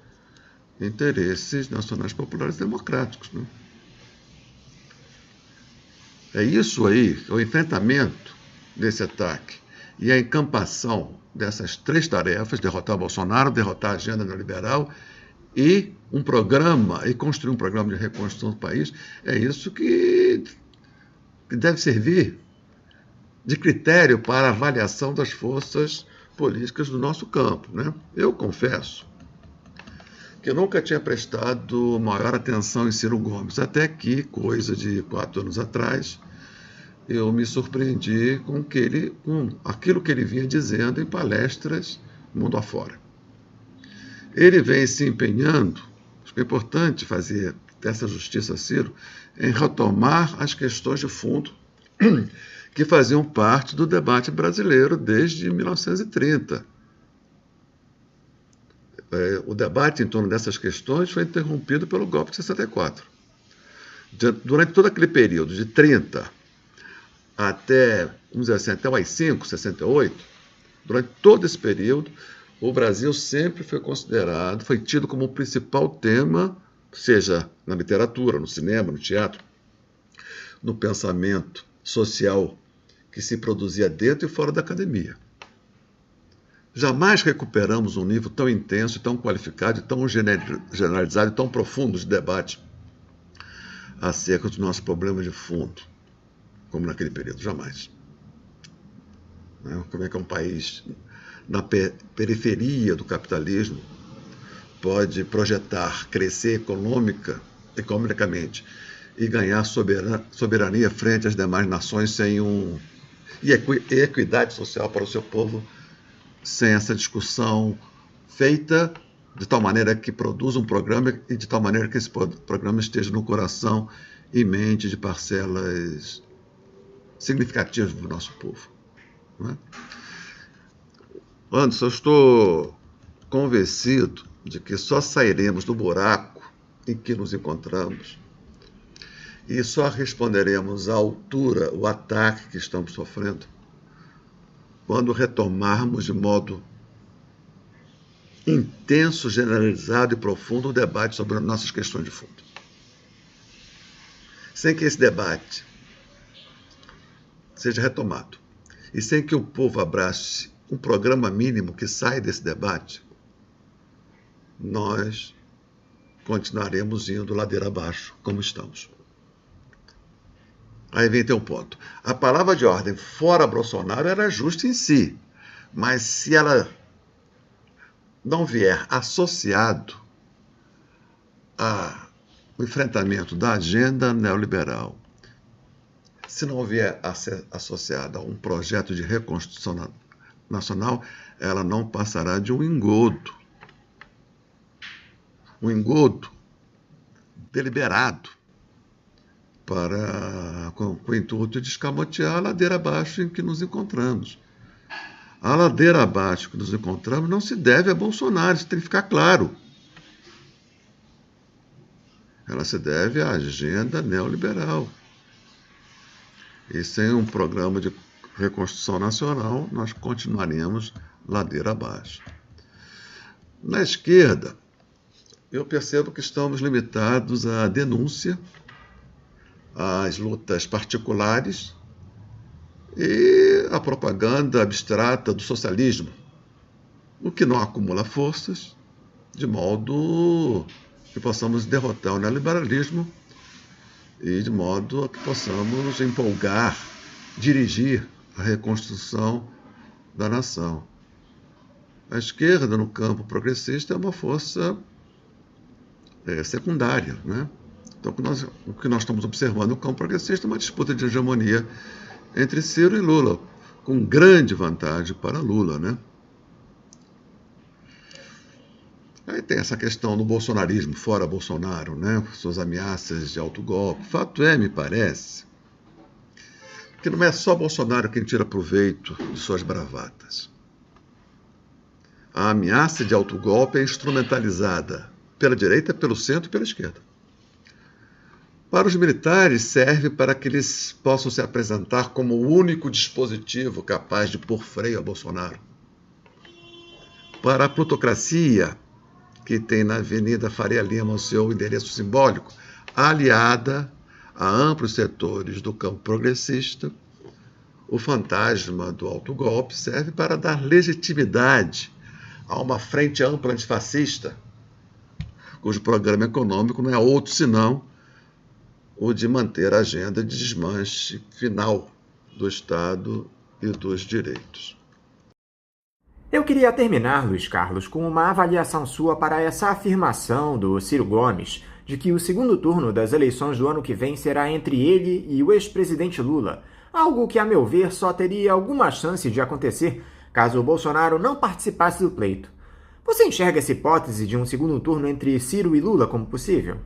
interesses nacionais, populares e democráticos. Né? É isso aí, o enfrentamento desse ataque e a encampação dessas 3 tarefas, derrotar Bolsonaro, derrotar a agenda neoliberal e construir um programa de reconstrução do país, é isso que deve servir de critério para a avaliação das forças políticas do nosso campo. Né? Eu confesso que eu nunca tinha prestado maior atenção em Ciro Gomes, até que, coisa de 4 anos atrás, eu me surpreendi com aquilo que ele vinha dizendo em palestras mundo afora. Ele vem se empenhando, acho que é importante fazer dessa justiça a Ciro, em retomar as questões de fundo que faziam parte do debate brasileiro desde 1930. O debate em torno dessas questões foi interrompido pelo golpe de 64. Durante todo aquele período, de 30 até, vamos dizer assim, até o AI-5, 68, durante todo esse período, o Brasil sempre foi tido como o principal tema, seja na literatura, no cinema, no teatro, no pensamento social que se produzia dentro e fora da academia. Jamais recuperamos um nível tão intenso, tão qualificado, tão generalizado e tão profundo de debate acerca dos nossos problemas de fundo, como naquele período, jamais. Como é que um país na periferia do capitalismo pode projetar, crescer economicamente e ganhar soberania frente às demais nações e equidade social para o seu povo, sem essa discussão feita de tal maneira que produza um programa e de tal maneira que esse programa esteja no coração e mente de parcelas significativas do nosso povo. Não é? Anderson, eu estou convencido de que só sairemos do buraco em que nos encontramos e só responderemos à altura o ataque que estamos sofrendo quando retomarmos de modo intenso, generalizado e profundo o debate sobre nossas questões de fundo. Sem que esse debate seja retomado e sem que o povo abrace um programa mínimo que saia desse debate, nós continuaremos indo ladeira abaixo, como estamos. Aí vem um ponto. A palavra de ordem fora Bolsonaro era justa em si, mas se ela não vier associado ao enfrentamento da agenda neoliberal, se não vier associada a um projeto de reconstrução nacional, ela não passará de um engodo. Um engodo deliberado com o intuito de escamotear a ladeira abaixo em que nos encontramos. A ladeira abaixo que nos encontramos não se deve a Bolsonaro, isso tem que ficar claro. Ela se deve à agenda neoliberal. E sem um programa de reconstrução nacional, nós continuaremos ladeira abaixo. Na esquerda, eu percebo que estamos limitados à denúncia, às lutas particulares e à propaganda abstrata do socialismo, o que não acumula forças, de modo que possamos derrotar o neoliberalismo e de modo a que possamos empolgar, dirigir a reconstrução da nação. A esquerda, no campo progressista, é uma força secundária, né? Então, o que nós estamos observando no campo progressista é uma disputa de hegemonia entre Ciro e Lula, com grande vantagem para Lula, né? Aí tem essa questão do bolsonarismo, fora Bolsonaro, né? Suas ameaças de autogolpe. Fato é, me parece, que não é só Bolsonaro quem tira proveito de suas bravatas. A ameaça de autogolpe é instrumentalizada pela direita, pelo centro e pela esquerda. Para os militares, serve para que eles possam se apresentar como o único dispositivo capaz de pôr freio a Bolsonaro. Para a plutocracia, que tem na Avenida Faria Lima o seu endereço simbólico, aliada a amplos setores do campo progressista, o fantasma do autogolpe serve para dar legitimidade a uma frente ampla antifascista, cujo programa econômico não é outro senão o de manter a agenda de desmanche final do Estado e dos direitos. Eu queria terminar, Luiz Carlos, com uma avaliação sua para essa afirmação do Ciro Gomes de que o segundo turno das eleições do ano que vem será entre ele e o ex-presidente Lula, algo que, a meu ver, só teria alguma chance de acontecer caso o Bolsonaro não participasse do pleito. Você enxerga essa hipótese de um segundo turno entre Ciro e Lula como possível?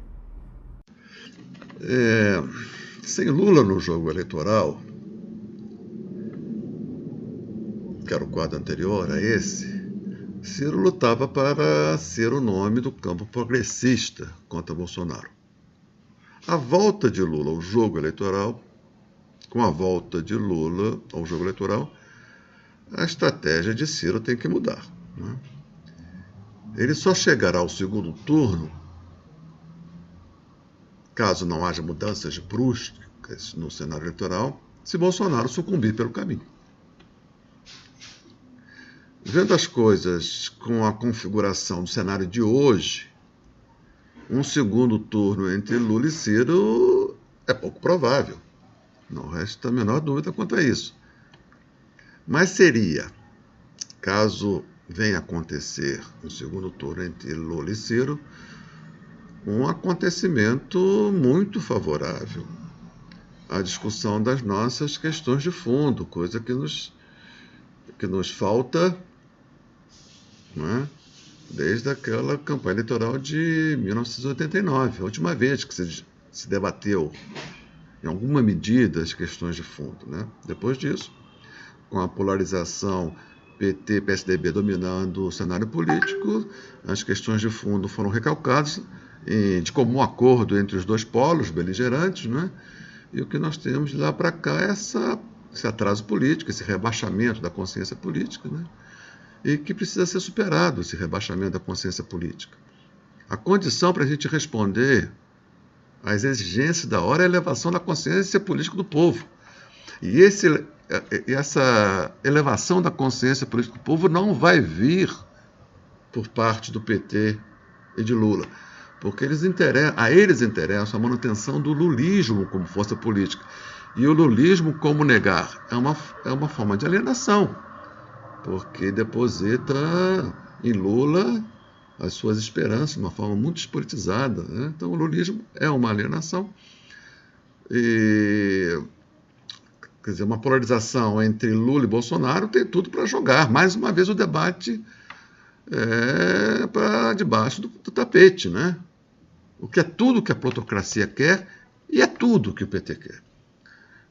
Sem Lula no jogo eleitoral, que era o quadro anterior a esse, Ciro lutava para ser o nome do campo progressista contra Bolsonaro. A volta de Lula ao jogo eleitoral, com a volta de Lula ao jogo eleitoral, a estratégia de Ciro tem que mudar, né? Ele só chegará ao segundo turno, caso não haja mudanças bruscas no cenário eleitoral, se Bolsonaro sucumbir pelo caminho. Vendo as coisas com a configuração do cenário de hoje, um segundo turno entre Lula e Ciro é pouco provável. Não resta a menor dúvida quanto a isso. Mas seria, caso venha acontecer um segundo turno entre Lula e Ciro, um acontecimento muito favorável à discussão das nossas questões de fundo, coisa que nos falta, não é? Desde aquela campanha eleitoral de 1989, a última vez que se debateu, em alguma medida, as questões de fundo, né? Depois disso, com a polarização PT-PSDB dominando o cenário político, as questões de fundo foram recalcadas de comum acordo entre os dois polos beligerantes, né? E o que nós temos de lá para cá é esse atraso político, esse rebaixamento da consciência política, né? E que precisa ser superado, esse rebaixamento da consciência política. A condição para a gente responder às exigências da hora é a elevação da consciência política do povo. E essa elevação da consciência política do povo não vai vir por parte do PT e de Lula, porque a eles interessa a manutenção do lulismo como força política. E o lulismo, como negar? É uma forma de alienação, porque deposita em Lula as suas esperanças de uma forma muito despolitizada, né? Então o lulismo é uma alienação. Quer dizer, uma polarização entre Lula e Bolsonaro tem tudo para jogar. Mais uma vez o debate para debaixo do tapete, né? O que é tudo que a plutocracia quer e é tudo que o PT quer.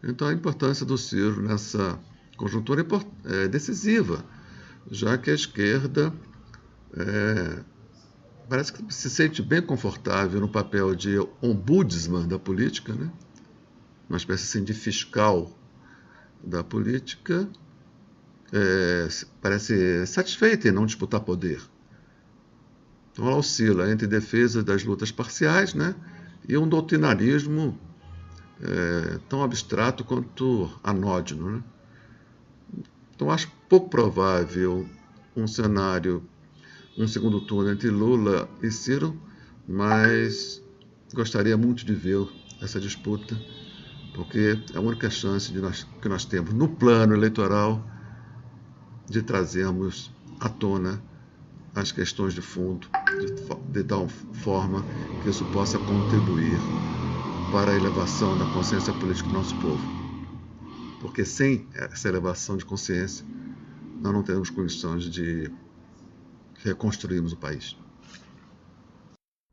Então a importância do Ciro nessa conjuntura é decisiva, já que a esquerda parece que se sente bem confortável no papel de ombudsman da política, né? Uma espécie assim, de fiscal da política, parece satisfeita em não disputar poder. Então ela oscila entre defesa das lutas parciais, né, e um doutrinarismo tão abstrato quanto anódino, né? Então acho pouco provável um segundo turno entre Lula e Ciro, mas gostaria muito de ver essa disputa, porque é a única chance que nós temos no plano eleitoral de trazermos à tona as questões de fundo, de tal forma que isso possa contribuir para a elevação da consciência política do nosso povo. Porque sem essa elevação de consciência, nós não teremos condições de reconstruirmos o país.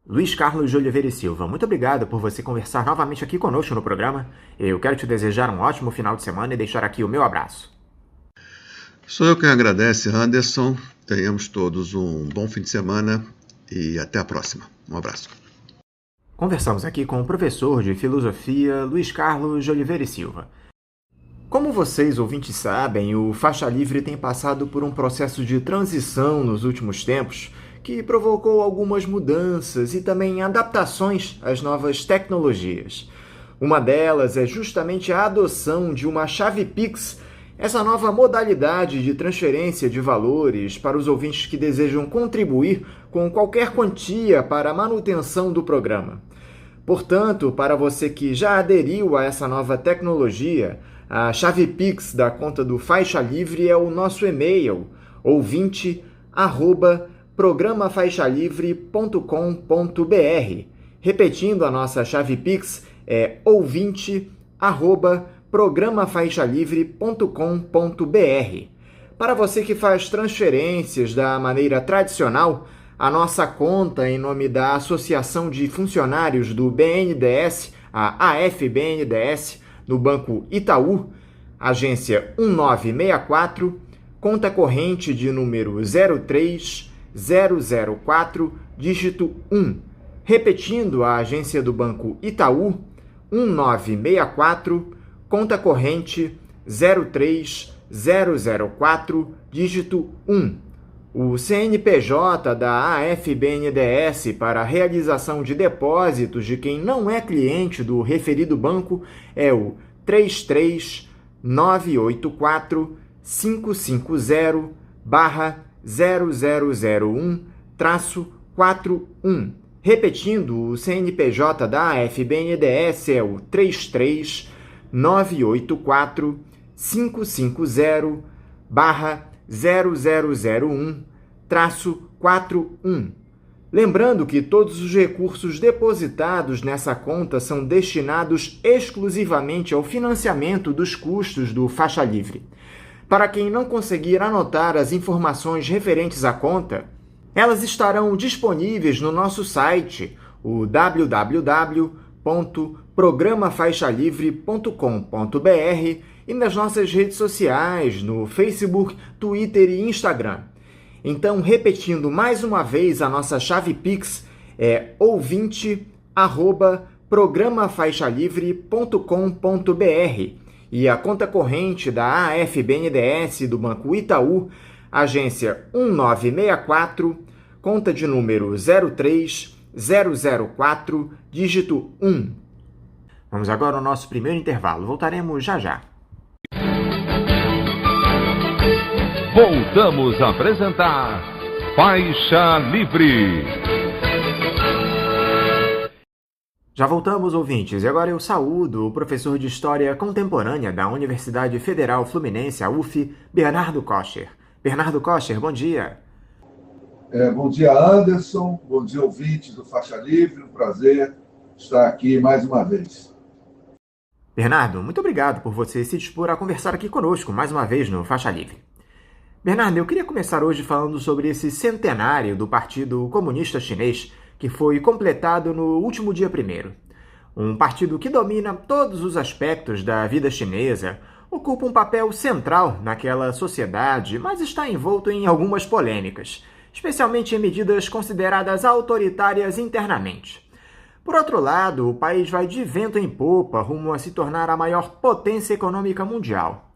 Luiz Carlos de Oliveira e Silva, muito obrigado por você conversar novamente aqui conosco no programa. Eu quero te desejar um ótimo final de semana e deixar aqui o meu abraço. Sou eu quem agradece, Anderson. Tenhamos todos um bom fim de semana e até a próxima. Um abraço. Conversamos aqui com o professor de filosofia Luiz Carlos de Oliveira e Silva. Como vocês, ouvintes, sabem, o Faixa Livre tem passado por um processo de transição nos últimos tempos que provocou algumas mudanças e também adaptações às novas tecnologias. Uma delas é justamente a adoção de uma chave Pix, essa nova modalidade de transferência de valores para os ouvintes que desejam contribuir com qualquer quantia para a manutenção do programa. Portanto, para você que já aderiu a essa nova tecnologia, a chave Pix da conta do Faixa Livre é o nosso e-mail, ouvinte@programafaixalivre.com.br. Repetindo, a nossa chave Pix é ouvinte@programafaixalivre.com.br. Para você que faz transferências da maneira tradicional, a nossa conta em nome da Associação de Funcionários do BNDES, a AFBNDES, no Banco Itaú, agência 1964, conta corrente de número 03004, dígito 1. Repetindo, a agência do Banco Itaú, 1964, conta corrente 03004, dígito 1. O CNPJ da AFBNDES para a realização de depósitos de quem não é cliente do referido banco é o 33984-550-0001-41. Repetindo, o CNPJ da AFBNDES é o 33984-550-0001-41. Lembrando que todos os recursos depositados nessa conta são destinados exclusivamente ao financiamento dos custos do Faixa Livre. Para quem não conseguir anotar as informações referentes à conta, elas estarão disponíveis no nosso site, o www.programafaixalivre.com.br, e nas nossas redes sociais, no Facebook, Twitter e Instagram. Então, repetindo mais uma vez, a nossa chave Pix é ouvinte@programafaixalivre.com.br e a conta corrente da AFBNDES do Banco Itaú, agência 1964, conta de número 03004, dígito 1. Vamos agora ao nosso primeiro intervalo. Voltaremos já já. Voltamos a apresentar Faixa Livre. Já voltamos, ouvintes, e agora eu saúdo o professor de História Contemporânea da Universidade Federal Fluminense, a UF, Bernardo Kocher. Bernardo Kocher, bom dia. Bom dia, Anderson. Bom dia, ouvintes do Faixa Livre. Um prazer estar aqui mais uma vez. Bernardo, muito obrigado por você se dispor a conversar aqui conosco mais uma vez no Faixa Livre. Bernardo, eu queria começar hoje falando sobre esse centenário do Partido Comunista Chinês, que foi completado no último dia 1º. Um partido que domina todos os aspectos da vida chinesa, ocupa um papel central naquela sociedade, mas está envolto em algumas polêmicas, especialmente em medidas consideradas autoritárias internamente. Por outro lado, o país vai de vento em popa rumo a se tornar a maior potência econômica mundial.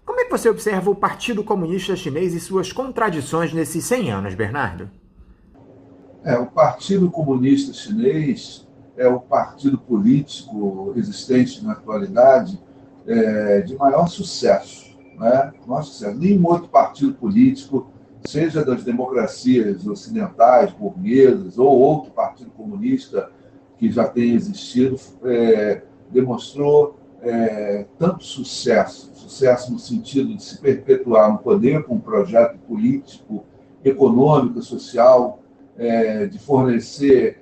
Como é que você observa o Partido Comunista Chinês e suas contradições nesses 100 anos, Bernardo? O Partido Comunista Chinês é o partido político existente na atualidade de maior sucesso, né? Nenhum outro partido político, seja das democracias ocidentais, burguesas, ou outro partido comunista que já tenha existido, demonstrou tanto sucesso no sentido de se perpetuar no poder com um projeto político econômica, social, de fornecer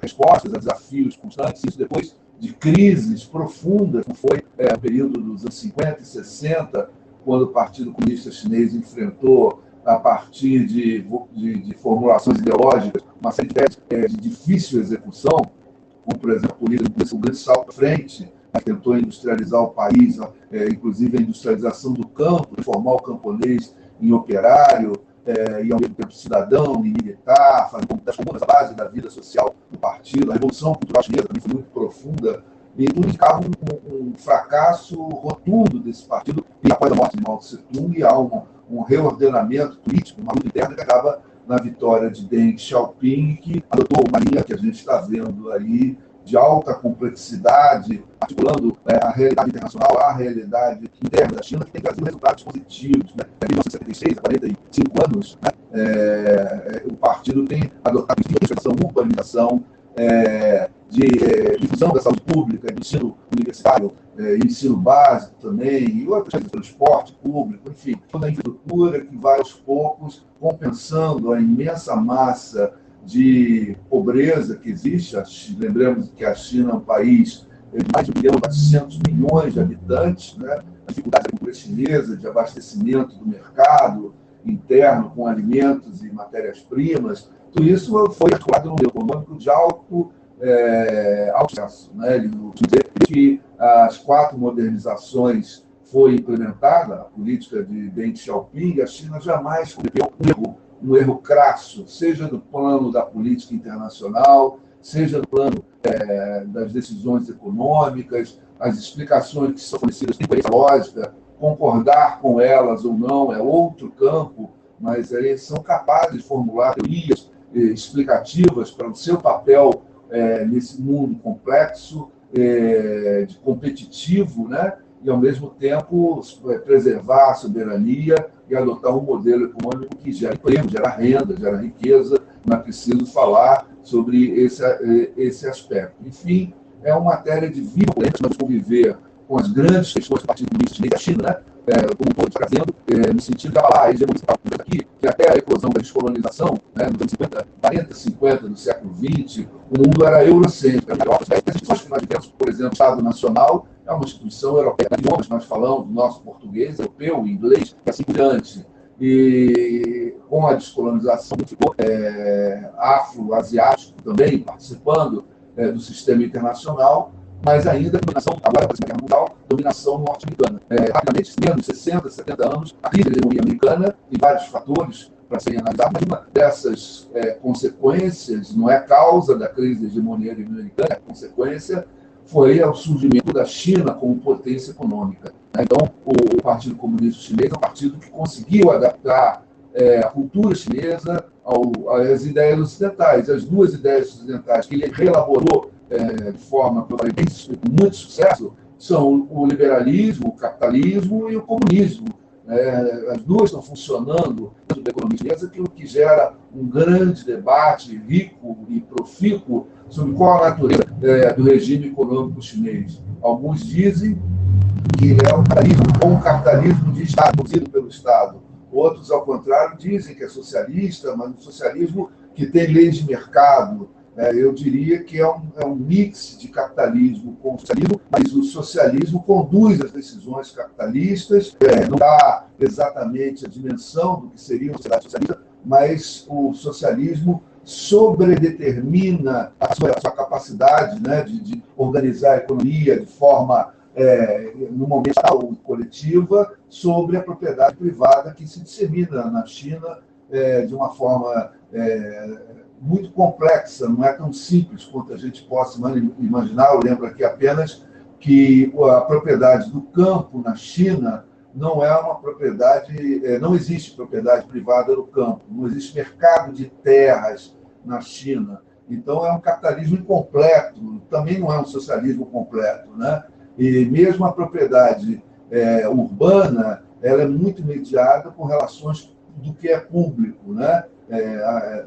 respostas a desafios constantes, isso depois de crises profundas, como foi o período dos anos 50 e 60, quando o Partido Comunista Chinês enfrentou, a partir de formulações ideológicas, uma série de ideias de difícil execução, como, por exemplo, a política deu um grande salto à frente, tentou industrializar o país, inclusive a industrialização do campo, transformar o camponês em operário, e ao mesmo tempo cidadão e militar, fazendo das comunas a base da vida social do partido. A Revolução Cultural Chinesa também foi muito profunda, e tudo indicava um fracasso rotundo desse partido, e após a morte de Mao Tse-tung, há um reordenamento político, uma luta interna que acaba na vitória de Deng Xiaoping, que adotou uma linha que a gente está vendo aí, de alta complexidade, articulando a realidade internacional à realidade interna da China, que tem trazido resultados positivos. Né? Em 1976, há 45 anos, o partido tem adotado educação, urbanização, de difusão da saúde pública, de ensino universitário, ensino básico também, e outras coisas, transporte público, enfim, toda a infraestrutura que vai aos poucos compensando a imensa massa de pobreza que existe. Lembremos que a China é um país de mais de 1.400 milhões de habitantes, né? A dificuldade da cultura chinesa de abastecimento do mercado interno com alimentos e matérias-primas, tudo isso foi articulado no meio econômico de alto sucesso. Né? Ele dizer que as 4 modernizações foi implementada, a política de Deng Xiaoping, a China jamais cometeu um erro crasso, seja do plano da política internacional, seja do plano das decisões econômicas, as explicações que são fornecidas têm coerência lógica, concordar com elas ou não é outro campo, mas eles são capazes de formular teorias explicativas para o seu papel nesse mundo complexo, de competitivo, né? E, ao mesmo tempo, preservar a soberania e adotar um modelo econômico que gera emprego, gera renda, gera riqueza. Não é preciso falar sobre esse aspecto. Enfim, é uma matéria de vida polêmica, nós conviver com as grandes questões do Partido Comunista Chinês da China, né? Como um ponto trazendo, no sentido de avalar a hegemonia aqui, que até a eclosão da descolonização, né, nos anos 40, 50 do século XX, o mundo era eurocêntrico. As instituições que nós vivemos, por exemplo, o Estado Nacional, é uma instituição europeia. Idiomas nós falamos, do nosso português, europeu, inglês, e assim por diante. E com a descolonização, ficou afro-asiático também participando do sistema internacional, mas ainda a dominação, agora para a Guerra Mundial, dominação norte-americana. Rapidamente, menos de 60, 70 anos, a crise da hegemonia americana, tem vários fatores para serem analisados, mas uma dessas consequências, não é causa da crise da hegemonia americana, a consequência foi o surgimento da China como potência econômica. Então, o Partido Comunista Chinês é um partido que conseguiu adaptar a cultura chinesa às ideias ocidentais. As duas ideias ocidentais que ele reelaborou de forma com muito sucesso são o liberalismo, o capitalismo e o comunismo. As duas estão funcionando dentro da economia chinesa, o que gera um grande debate rico e profícuo sobre qual a natureza do regime econômico chinês. Alguns dizem que ele é um capitalismo de Estado, produzido pelo Estado. Outros, ao contrário, dizem que é socialista, mas um socialismo que tem leis de mercado. Eu diria que é um mix de capitalismo com socialismo, mas o socialismo conduz as decisões capitalistas, não dá exatamente a dimensão do que seria uma sociedade socialista, mas o socialismo sobredetermina a sua capacidade, né, de organizar a economia de forma, no momento coletiva, sobre a propriedade privada que se dissemina na China de uma forma muito complexa, não é tão simples quanto a gente possa imaginar. Eu lembro aqui apenas que a propriedade do campo na China não é uma propriedade, não existe propriedade privada no campo, não existe mercado de terras na China. Então, é um capitalismo incompleto, também não é um socialismo completo, né? E mesmo a propriedade urbana, ela é muito mediada por relações do que é público, né?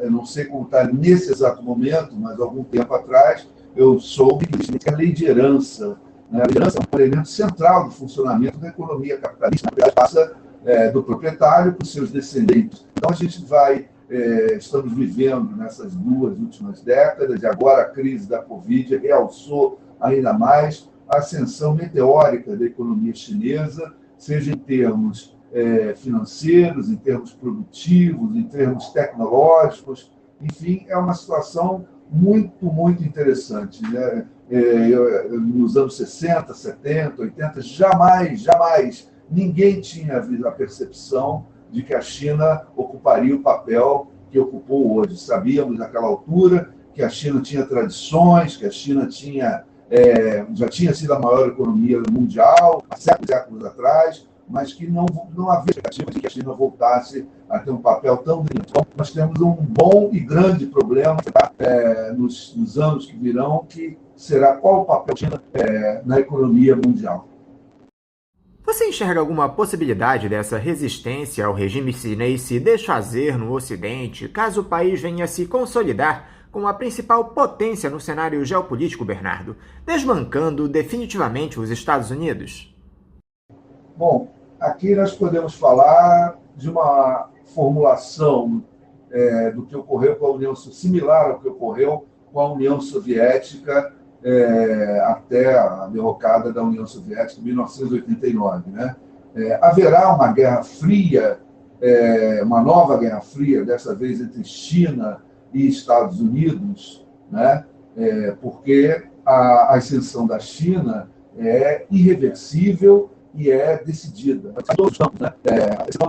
Eu não sei como está nesse exato momento, mas algum tempo atrás eu soube que existe a lei de herança. A herança é um elemento central do funcionamento da economia capitalista. Na verdade, passa do proprietário para os seus descendentes. Então, a gente estamos vivendo nessas 2 últimas décadas, e agora a crise da Covid realçou ainda mais a ascensão meteórica da economia chinesa, seja em termos financeiros, em termos produtivos, em termos tecnológicos. Enfim, é uma situação muito, muito interessante, né? Nos anos 60, 70, 80, jamais ninguém tinha a percepção de que a China ocuparia o papel que ocupou hoje. Sabíamos naquela altura que a China tinha tradições, que a China já tinha sido a maior economia mundial há séculos atrás, mas que não havia expectativa de que a China voltasse a ter um papel tão grande. Então, nós temos um bom e grande problema nos anos que virão, que será qual o papel da China na economia mundial. Você enxerga alguma possibilidade dessa resistência ao regime chinês se desfazer no Ocidente, caso o país venha se consolidar como a principal potência no cenário geopolítico, Bernardo, desbancando definitivamente os Estados Unidos? Bom, aqui nós podemos falar de uma formulação do que ocorreu com a União Soviética, similar ao que ocorreu com a União Soviética até a derrocada da União Soviética em 1989. Né? Haverá uma guerra fria, uma nova guerra fria, dessa vez entre China e Estados Unidos, né? Porque a ascensão da China é irreversível e é decidida. Todos estamos, né?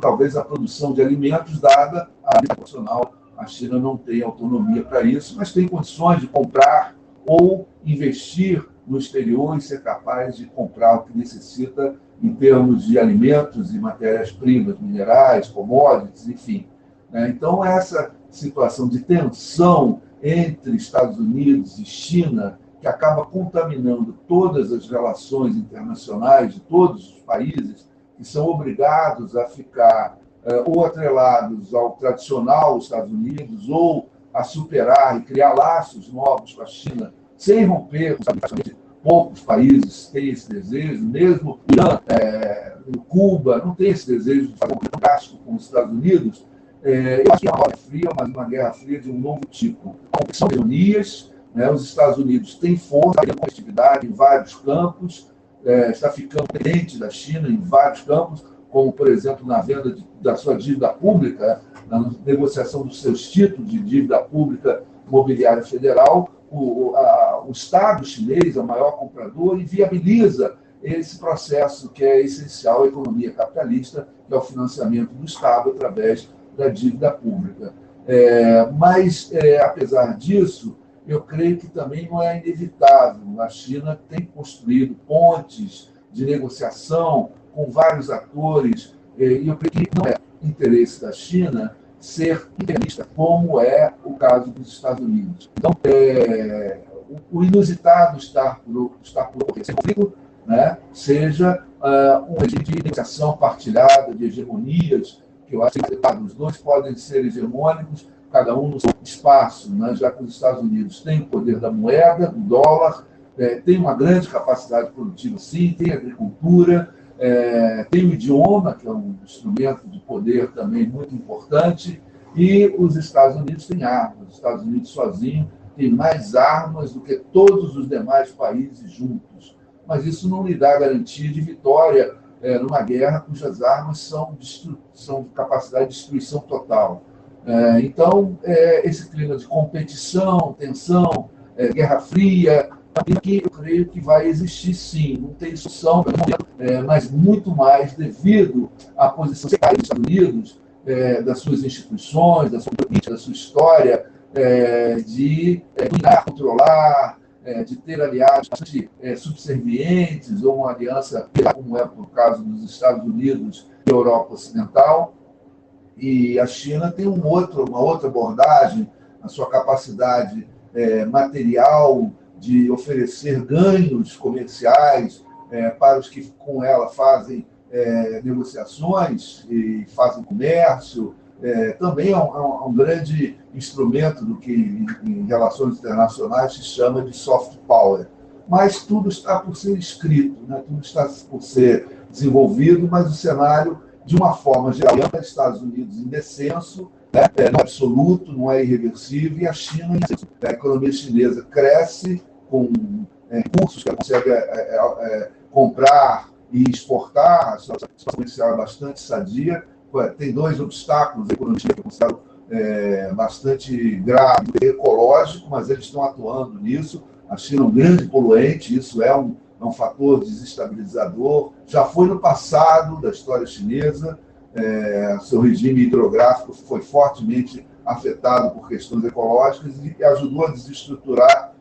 Talvez a produção de alimentos, dada a vida nacional, a China não tem autonomia para isso, mas tem condições de comprar ou investir no exterior e ser capaz de comprar o que necessita em termos de alimentos e matérias-primas, minerais, commodities, enfim. Então, essa situação de tensão entre Estados Unidos e China, que acaba contaminando todas as relações internacionais de todos os países, que são obrigados a ficar ou atrelados ao tradicional Estados Unidos, ou a superar e criar laços novos com a China, sem romper, poucos países têm esse desejo, mesmo Irã, Cuba, não tem esse desejo de fazer um gasto com os Estados Unidos. Eu acho que é uma guerra fria, mas uma guerra fria de um novo tipo. São ironias, né? Os Estados Unidos têm força, têm competitividade em vários campos, está ficando dependente da China em vários campos, como, por exemplo, na venda da sua dívida pública, na negociação dos seus títulos de dívida pública imobiliária federal. O Estado chinês é o maior comprador e viabiliza esse processo que é essencial à economia capitalista, que é o financiamento do Estado através da dívida pública. Mas, apesar disso, eu creio que também não é inevitável. A China tem construído pontes de negociação com vários atores, e eu creio que não é interesse da China ser imperialista, como é o caso dos Estados Unidos. Então, o inusitado está por ocorrer esse conflito, né? Seja um regime de negociação partilhada, de hegemonias, que eu acho que os dois podem ser hegemônicos, cada um no seu espaço, né? Já que os Estados Unidos têm o poder da moeda, do dólar, tem uma grande capacidade produtiva, sim, tem agricultura, tem o idioma, que é um instrumento de poder também muito importante, e os Estados Unidos têm armas. Os Estados Unidos sozinho tem mais armas do que todos os demais países juntos. Mas isso não lhe dá garantia de vitória numa guerra cujas armas são de capacidade de destruição total. Então, esse clima de competição, tensão, guerra fria, que eu creio que vai existir sim, não tem solução, mas muito mais devido à posição dos Estados Unidos, das suas instituições, da sua política, da sua história, de dominar, controlar, de ter aliados bastante subservientes, ou uma aliança, como é por caso dos Estados Unidos e Europa Ocidental. E a China tem uma outra abordagem, a sua capacidade material de oferecer ganhos comerciais para os que com ela fazem negociações e fazem comércio. Também é um grande instrumento do que em relações internacionais se chama de soft power. Mas tudo está por ser escrito, né? Tudo está por ser desenvolvido, mas o cenário de uma forma geral, os Estados Unidos em descenso, né? Não é absoluto, não é irreversível, e a China em ascenso. A economia chinesa cresce com recursos que ela consegue comprar e exportar, a situação comercial é bastante sadia. Tem dois obstáculos econômicos que eu considero bastante grave, ecológico, mas eles estão atuando nisso. A China é um grande poluente, isso é um fator desestabilizador. Já foi no passado da história chinesa, seu regime hidrográfico foi fortemente afetado por questões ecológicas e ajudou a desestruturar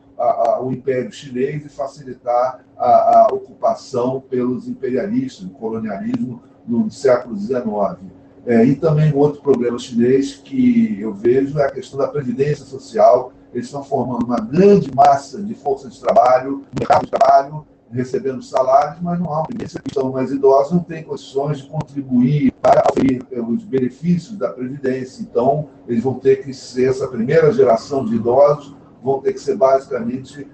o Império Chinês e facilitar a ocupação pelos imperialistas, o colonialismo no século XIX. E também um outro problema chinês que eu vejo é a questão da previdência social. Eles estão formando uma grande massa de força de trabalho, mercado de trabalho, recebendo salários, mas não há uma previdência. Estão mais idosos, não têm condições de contribuir para oferir os benefícios da previdência. Então, eles vão ter que ser, essa primeira geração de idosos, vão ter que ser basicamente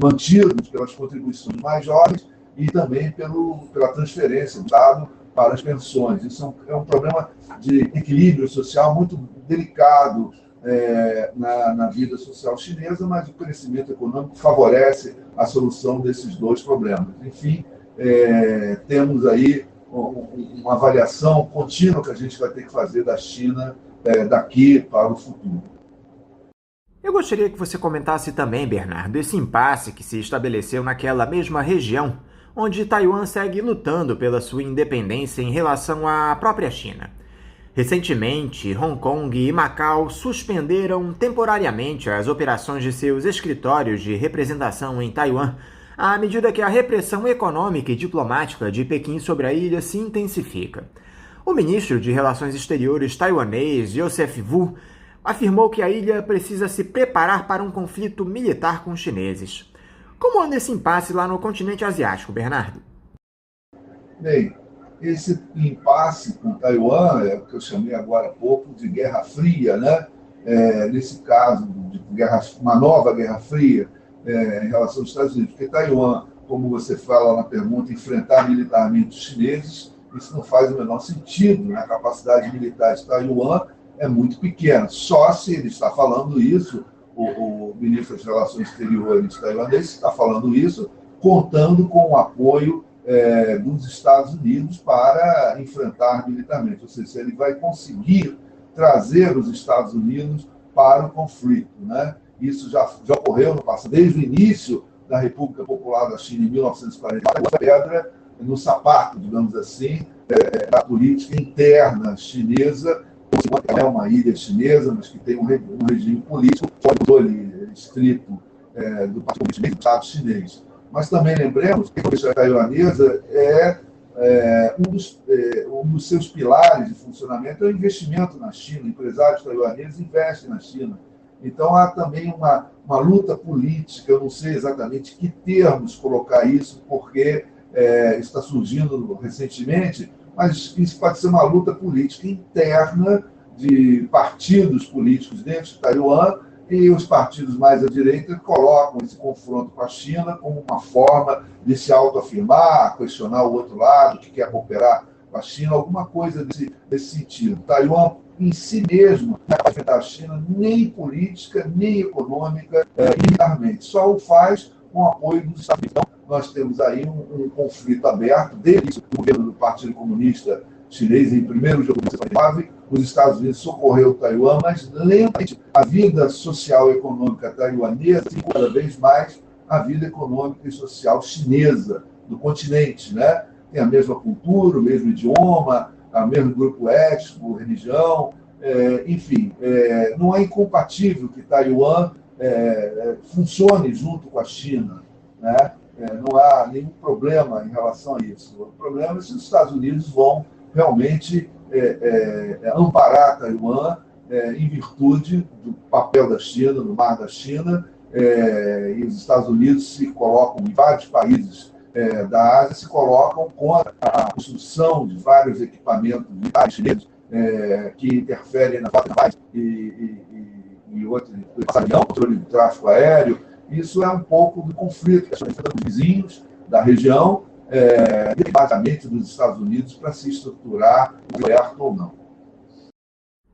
mantidos pelas contribuições mais jovens e também pela transferência do Estado para as pensões. Isso é um problema de equilíbrio social muito delicado na vida social chinesa, mas o crescimento econômico favorece a solução desses dois problemas. Enfim, temos aí uma avaliação contínua que a gente vai ter que fazer da China daqui para o futuro. Eu gostaria que você comentasse também, Bernardo, esse impasse que se estabeleceu naquela mesma região, onde Taiwan segue lutando pela sua independência em relação à própria China. Recentemente, Hong Kong e Macau suspenderam temporariamente as operações de seus escritórios de representação em Taiwan, à medida que a repressão econômica e diplomática de Pequim sobre a ilha se intensifica. O ministro de Relações Exteriores taiwanês, Joseph Wu, afirmou que a ilha precisa se preparar para um conflito militar com os chineses. Como anda esse impasse lá no continente asiático, Bernardo? Bem, esse impasse com Taiwan é o que eu chamei agora há pouco de Guerra Fria, né? Nesse caso, uma nova Guerra Fria em relação aos Estados Unidos, porque Taiwan, como você fala na pergunta, enfrentar militarmente os chineses, isso não faz o menor sentido, né? A capacidade militar de Taiwan é muito pequena. Só se ele está falando isso, o ministro das Relações Exteriores taiwanês está falando isso, contando com o apoio dos Estados Unidos para enfrentar militarmente. Ou seja, ele vai conseguir trazer os Estados Unidos para o conflito, né? Isso já ocorreu no passado, desde o início da República Popular da China, em 1944, a pedra no sapato, digamos assim, da política interna chinesa. É uma ilha chinesa, mas que tem um regime político controle estrito do Partido Chinês, do Estado chinês. Mas também lembremos que a política taiwanesa um dos seus pilares de funcionamento é o investimento na China. Empresários taiwaneses investem na China. Então, há também uma luta política, eu não sei exatamente que termos colocar isso, porque está surgindo recentemente, mas isso pode ser uma luta política interna de partidos políticos dentro de Taiwan, e os partidos mais à direita colocam esse confronto com a China como uma forma de se autoafirmar, questionar o outro lado, que quer cooperar com a China, alguma coisa desse sentido. Taiwan, em si mesmo, não vai enfrentar a China nem política, nem econômica, militarmente. Só o faz com o apoio dos Estados Unidos. Então, nós temos aí um conflito aberto, desde o governo do Partido Comunista Chinês, em 1º de outubro de 1949, os Estados Unidos socorreu Taiwan, mas lentamente a vida social e econômica taiwanesa e cada vez mais a vida econômica e social chinesa do continente, né? Tem a mesma cultura, o mesmo idioma, o mesmo grupo étnico, religião, enfim, não é incompatível que Taiwan funcione junto com a China, né? Não há nenhum problema em relação a isso. O problema é se os Estados Unidos vão realmente amparar Taiwan em virtude do papel da China, no Mar da China, e os Estados Unidos se colocam, em vários países da Ásia, se colocam contra a construção de vários equipamentos militares chineses que interferem na paz e outros, controle do tráfego aéreo. Isso é um pouco do conflito que está enfrentando os vizinhos da região, basicamente dos Estados Unidos para se estruturar certo ou não.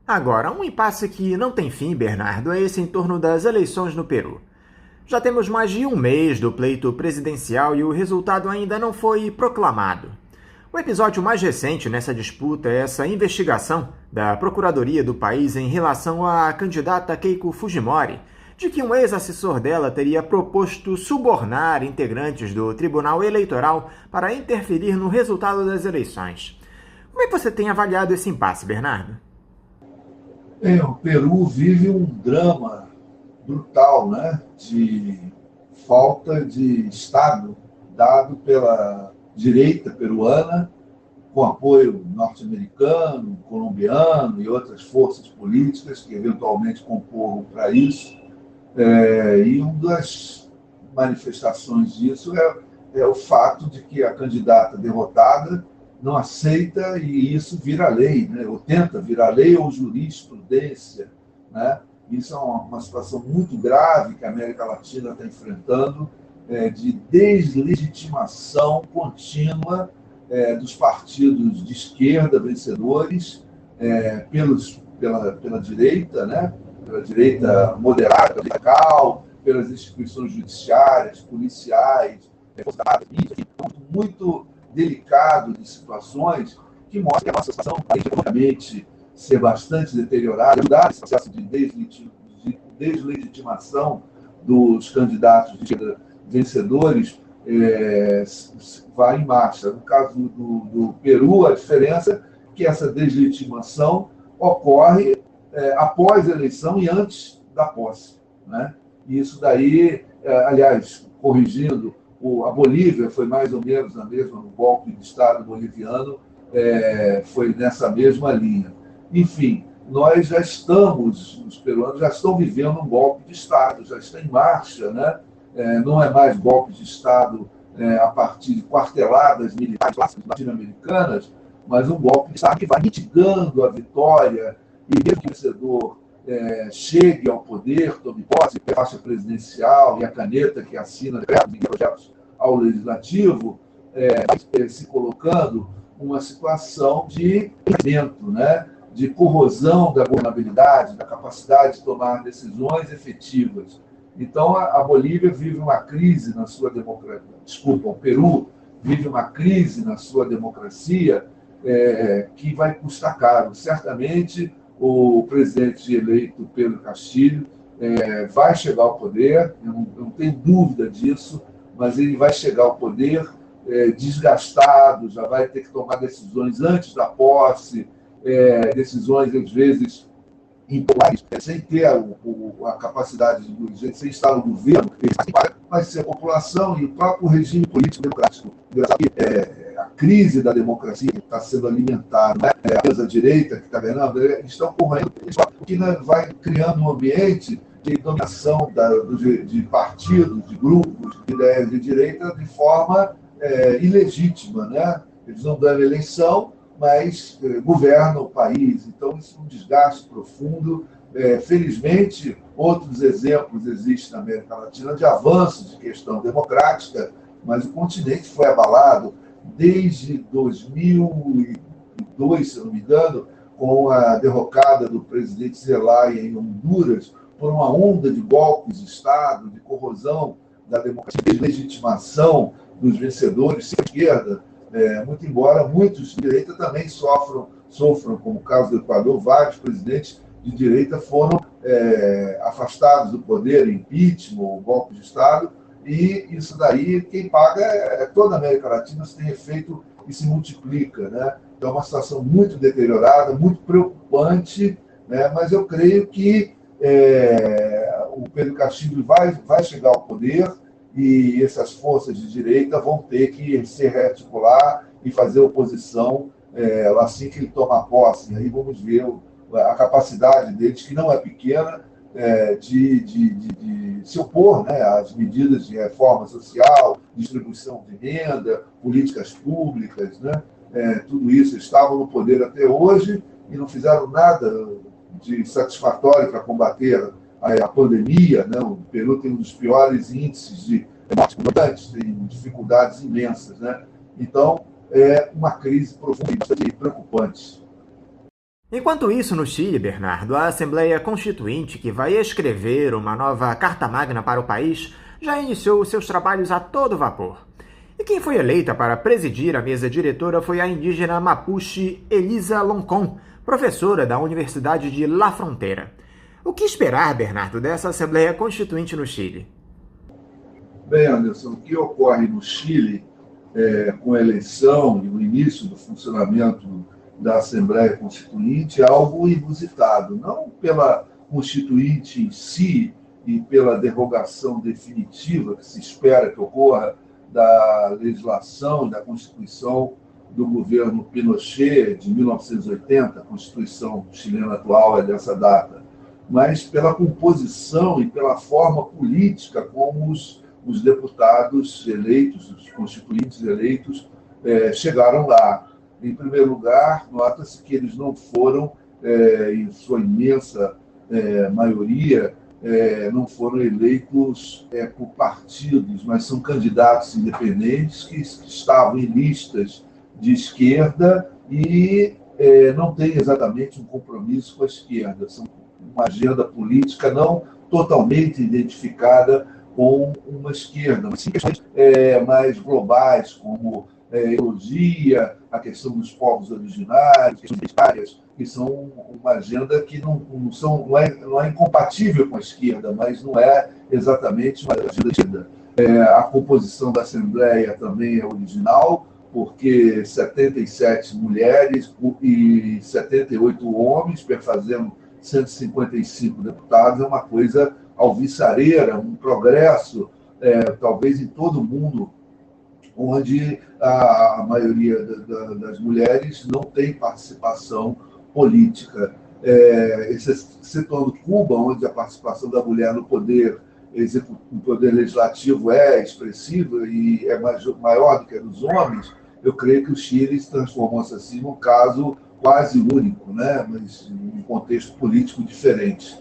Agora, um impasse que não tem fim, Bernardo, é esse em torno das eleições no Peru. Já temos mais de um mês do pleito presidencial e o resultado ainda não foi proclamado. O episódio mais recente nessa disputa é essa investigação da Procuradoria do país em relação à candidata Keiko Fujimori, de que um ex-assessor dela teria proposto subornar integrantes do Tribunal Eleitoral para interferir no resultado das eleições. Como é que você tem avaliado esse impasse, Bernardo? O Peru vive um drama brutal, né, de falta de Estado dado pela direita peruana, com apoio norte-americano, colombiano e outras forças políticas que eventualmente concorram para isso. E uma das manifestações disso é o fato de que a candidata derrotada não aceita e isso vira lei, né? Ou tenta virar lei ou jurisprudência, né? Isso é uma situação muito grave que a América Latina está enfrentando, de deslegitimação contínua dos partidos de esquerda vencedores pela direita, né? Pela direita moderada, radical, pelas instituições judiciárias, policiais, muito delicado de situações que mostram que a nossa situação economicamente ser bastante deteriorada, ajudar esse processo de deslegitimação dos candidatos de vencedores vai em marcha. No caso do Peru, a diferença é que essa deslegitimação ocorre após a eleição e antes da posse, né? E isso daí, aliás, corrigindo, a Bolívia foi mais ou menos na mesma, no golpe de Estado boliviano, foi nessa mesma linha. Enfim, nós já estamos, os peruanos já estão vivendo um golpe de Estado, já está em marcha, né? Não é mais golpe de Estado a partir de quarteladas militares latino-americanas, mas um golpe de Estado que vai mitigando a vitória e mesmo que o vencedor chegue ao poder, tome posse, a faixa presidencial e a caneta que assina projetos ao legislativo, se colocando uma situação de evento, né? De corrosão da governabilidade, da capacidade de tomar decisões efetivas. Então, a Bolívia vive uma crise na sua democracia, o Peru vive uma crise na sua democracia que vai custar caro. Certamente, o presidente eleito Pedro Castillo vai chegar ao poder, eu não tenho dúvida disso, mas ele vai chegar ao poder desgastado, já vai ter que tomar decisões antes da posse, decisões, às vezes, impopulares, sem ter a capacidade de sem estar no governo, vai ser a população e o próprio regime político democrático. A crise da democracia que está sendo alimentada, né? A direita que está ganhando, estão correndo, o que vai criando um ambiente de dominação de partidos, de grupos, de ideias de direita de forma ilegítima, né? Eles não dão eleição, mas governam o país. Então, isso é um desgaste profundo. Felizmente, outros exemplos existem na América Latina de avanço de questão democrática, mas o continente foi abalado desde 2002, se não me engano, com a derrocada do presidente Zelaya em Honduras, por uma onda de golpes de Estado, de corrosão da democracia, de legitimação dos vencedores de esquerda, muito embora muitos de direita também sofram, como o caso do Equador, vários presidentes de direita foram afastados do poder, impeachment, ou golpe de Estado, e isso daí, quem paga é toda a América Latina, isso tem efeito e se multiplica, né? Então, é uma situação muito deteriorada, muito preocupante, né? Mas eu creio que o Pedro Castillo vai chegar ao poder e essas forças de direita vão ter que se rearticular e fazer oposição assim que ele tomar posse. Aí vamos ver a capacidade deles, que não é pequena, de se opor, né, às medidas de reforma social, distribuição de renda, políticas públicas, né? Tudo isso. Estavam no poder até hoje e não fizeram nada de satisfatório para combater a pandemia, né? O Peru tem um dos piores índices de mortes, tem dificuldades imensas, né? Então, é uma crise profunda e preocupante. Enquanto isso, no Chile, Bernardo, a Assembleia Constituinte, que vai escrever uma nova Carta Magna para o país, já iniciou seus trabalhos a todo vapor. E quem foi eleita para presidir a mesa diretora foi a indígena mapuche Elisa Loncon, professora da Universidade de La Frontera. O que esperar, Bernardo, dessa Assembleia Constituinte no Chile? Bem, Anderson, o que ocorre no Chile com a eleição e o início do funcionamento da Assembleia Constituinte é algo inusitado, não pela Constituinte em si e pela derrogação definitiva que se espera que ocorra da legislação e da Constituição do governo Pinochet de 1980, a Constituição chilena atual é dessa data, mas pela composição e pela forma política como os deputados eleitos, os constituintes eleitos, chegaram lá. Em primeiro lugar, nota-se que eles não foram, em sua imensa maioria, não foram eleitos por partidos, mas são candidatos independentes que estavam em listas de esquerda e não têm exatamente um compromisso com a esquerda. São uma agenda política não totalmente identificada com uma esquerda, mas sim questões mais globais, como ecologia, a questão dos povos originários, questões identitárias, que são uma agenda que não é incompatível com a esquerda, mas não é exatamente uma agenda de esquerda. A composição da Assembleia também é original, porque 77 mulheres e 78 homens, perfazendo 155 deputados, é uma coisa alvissareira, um progresso, talvez em todo o mundo, onde a maioria das mulheres não tem participação política. Excetuando Cuba, onde a participação da mulher no poder legislativo é expressiva e é maior do que a dos homens, eu creio que o Chile se transformou-se assim num caso quase único, né? Mas em um contexto político diferente.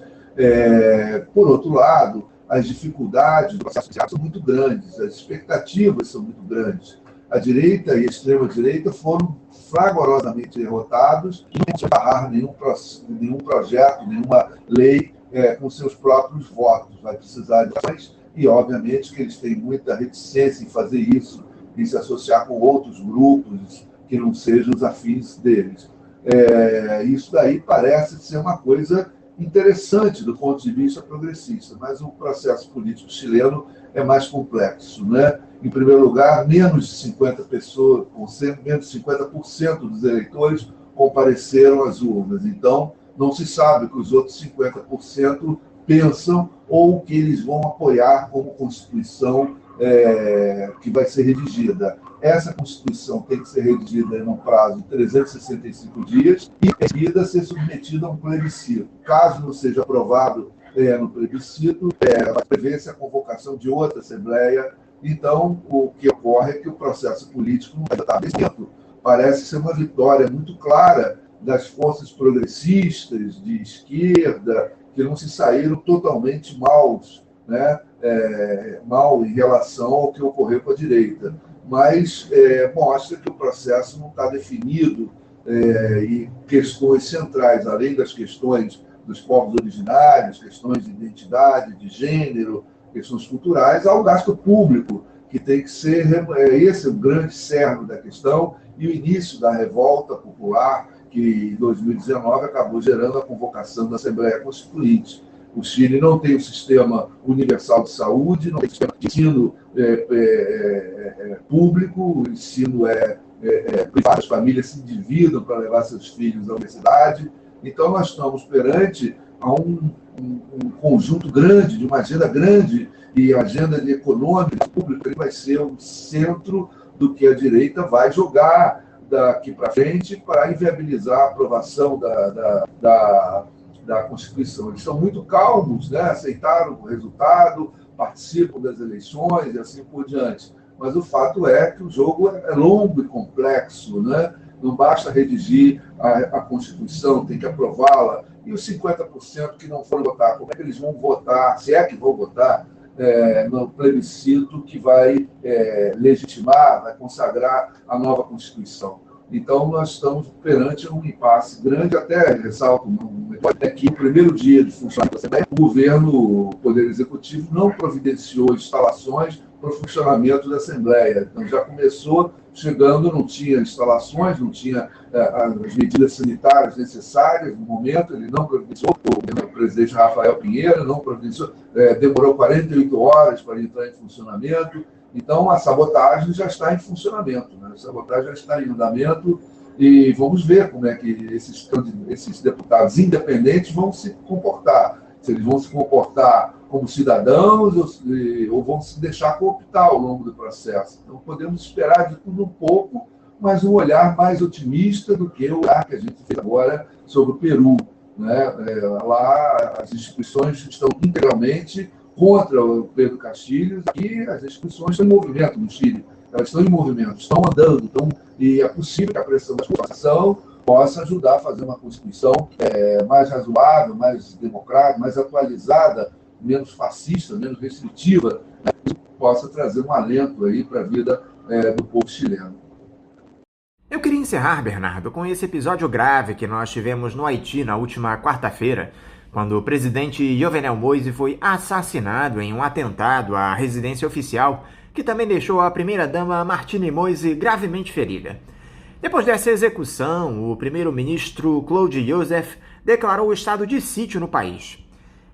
Por outro lado, as dificuldades do processo social são muito grandes, as expectativas são muito grandes. A direita e a extrema-direita foram fragorosamente derrotados e não vão barrar nenhum projeto, nenhuma lei com seus próprios votos. Vai precisar de mais e, obviamente, que eles têm muita reticência em fazer isso, em se associar com outros grupos que não sejam os afins deles. Isso daí parece ser uma coisa interessante do ponto de vista progressista, mas o processo político chileno é mais complexo, né? Em primeiro lugar, menos de 50% dos eleitores compareceram às urnas, então não se sabe o que os outros 50% pensam ou o que eles vão apoiar como Constituição que vai ser redigida. Essa Constituição tem que ser redigida em um prazo de 365 dias e, em seguida, ser submetida a um plebiscito. Caso não seja aprovado no plebiscito, vai prever-se a convocação de outra Assembleia. Então, o que ocorre é que o processo político não vai estar nesse tempo. Parece ser uma vitória muito clara das forças progressistas de esquerda, que não se saíram totalmente maus, né? Mal em relação ao que ocorreu com a direita. Mas mostra que o processo não está definido e questões centrais, além das questões dos povos originários, questões de identidade, de gênero, questões culturais, há o gasto público, que tem que ser, esse é o grande cerne da questão, e o início da revolta popular, que em 2019 acabou gerando a convocação da Assembleia Constituinte. O Chile não tem um sistema universal de saúde, não tem um sistema de ensino público, o ensino privado, as famílias se endividam para levar seus filhos à universidade. Então, nós estamos perante a um conjunto grande, de uma agenda grande, e a agenda econômica pública que vai ser o centro do que a direita vai jogar daqui para frente para inviabilizar a aprovação da Constituição. Eles são muito calmos, né? Aceitaram o resultado, participam das eleições e assim por diante. Mas o fato é que o jogo é longo e complexo, né? Não basta redigir a Constituição, tem que aprová-la. E os 50% que não foram votar, como é que eles vão votar? Se é que vão votar? no plebiscito que vai legitimar, vai consagrar a nova Constituição. Então, nós estamos perante um impasse grande, até ressalto que no primeiro dia de funcionamento da Assembleia, o governo, o Poder Executivo, não providenciou instalações para o funcionamento da Assembleia. Então, já começou chegando, não tinha instalações, não tinha as medidas sanitárias necessárias no momento, ele não providenciou, o presidente Rafael Pinheiro não providenciou, demorou 48 horas para entrar em funcionamento. Então, a sabotagem já está em funcionamento, né? A sabotagem já está em andamento e vamos ver como é que esses deputados independentes vão se comportar. Se eles vão se comportar como cidadãos ou vão se deixar cooptar ao longo do processo. Então, podemos esperar de tudo um pouco, mas um olhar mais otimista do que o olhar que a gente fez agora sobre o Peru, né? Lá, as instituições estão integralmente contra o Pedro Castilhos e as instituições estão em movimento no Chile. Elas estão em movimento, estão andando, e é possível que a pressão da população possa ajudar a fazer uma Constituição mais razoável, mais democrática, mais atualizada, menos fascista, menos restritiva, né, que possa trazer um alento aí para a vida do povo chileno. Eu queria encerrar, Bernardo, com esse episódio grave que nós tivemos no Haiti na última quarta-feira, quando o presidente Jovenel Moïse foi assassinado em um atentado à residência oficial, que também deixou a primeira-dama Martine Moïse gravemente ferida. Depois dessa execução, o primeiro-ministro Claude Joseph declarou o estado de sítio no país.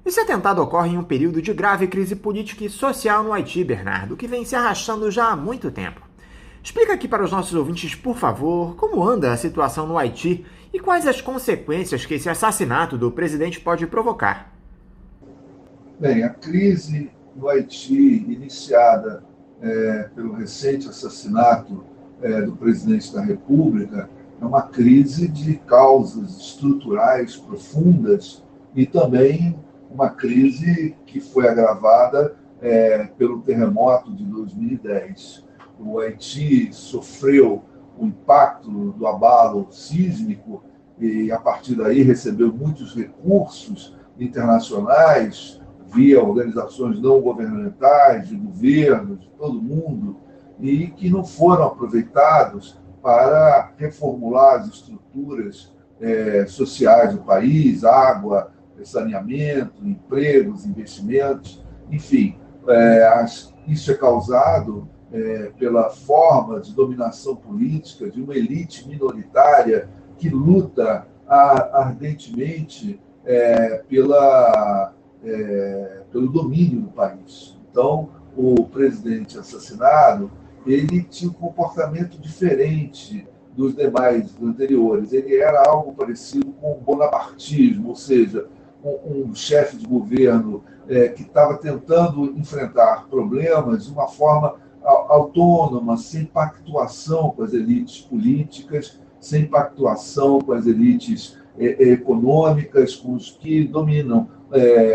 Esse atentado ocorre em um período de grave crise política e social no Haiti, Bernardo, que vem se arrastando já há muito tempo. Explica aqui para os nossos ouvintes, por favor, como anda a situação no Haiti e quais as consequências que esse assassinato do presidente pode provocar. Bem, a crise no Haiti, iniciada pelo recente assassinato do presidente da República, é uma crise de causas estruturais profundas e também uma crise que foi agravada pelo terremoto de 2010. O Haiti sofreu o impacto do abalo sísmico e, a partir daí, recebeu muitos recursos internacionais via organizações não governamentais, de governos, de todo mundo, e que não foram aproveitados para reformular as estruturas sociais do país, água, saneamento, empregos, investimentos, enfim. Isso é causado pela forma de dominação política de uma elite minoritária que luta ardentemente pelo domínio do país. Então, o presidente assassinado, ele tinha um comportamento diferente dos demais anteriores. Ele era algo parecido com o bonapartismo, ou seja, um chefe de governo que estava tentando enfrentar problemas de uma forma autônoma, sem pactuação com as elites políticas, sem pactuação com as elites econômicas, com os que dominam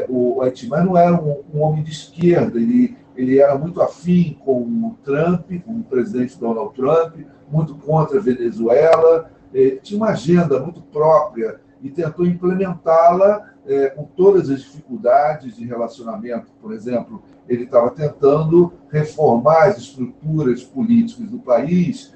o Haiti. Mas não era um homem de esquerda, ele era muito afim com o Trump, com o presidente Donald Trump, muito contra a Venezuela, tinha uma agenda muito própria e tentou implementá-la com todas as dificuldades de relacionamento. Por exemplo, ele estava tentando reformar as estruturas políticas do país,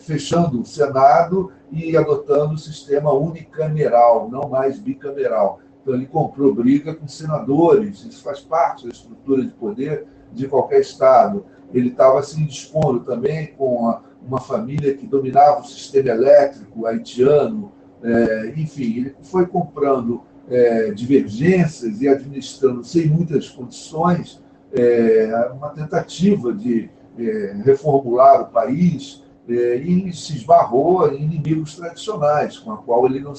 fechando o Senado e adotando o sistema unicameral, não mais bicameral. Então, ele comprou briga com senadores, isso faz parte da estrutura de poder de qualquer Estado. Ele estava se indispondo também com uma família que dominava o sistema elétrico haitiano. Enfim, ele foi comprando divergências e administrando sem muitas condições uma tentativa de reformular o país e se esbarrou em inimigos tradicionais, com a qual ele não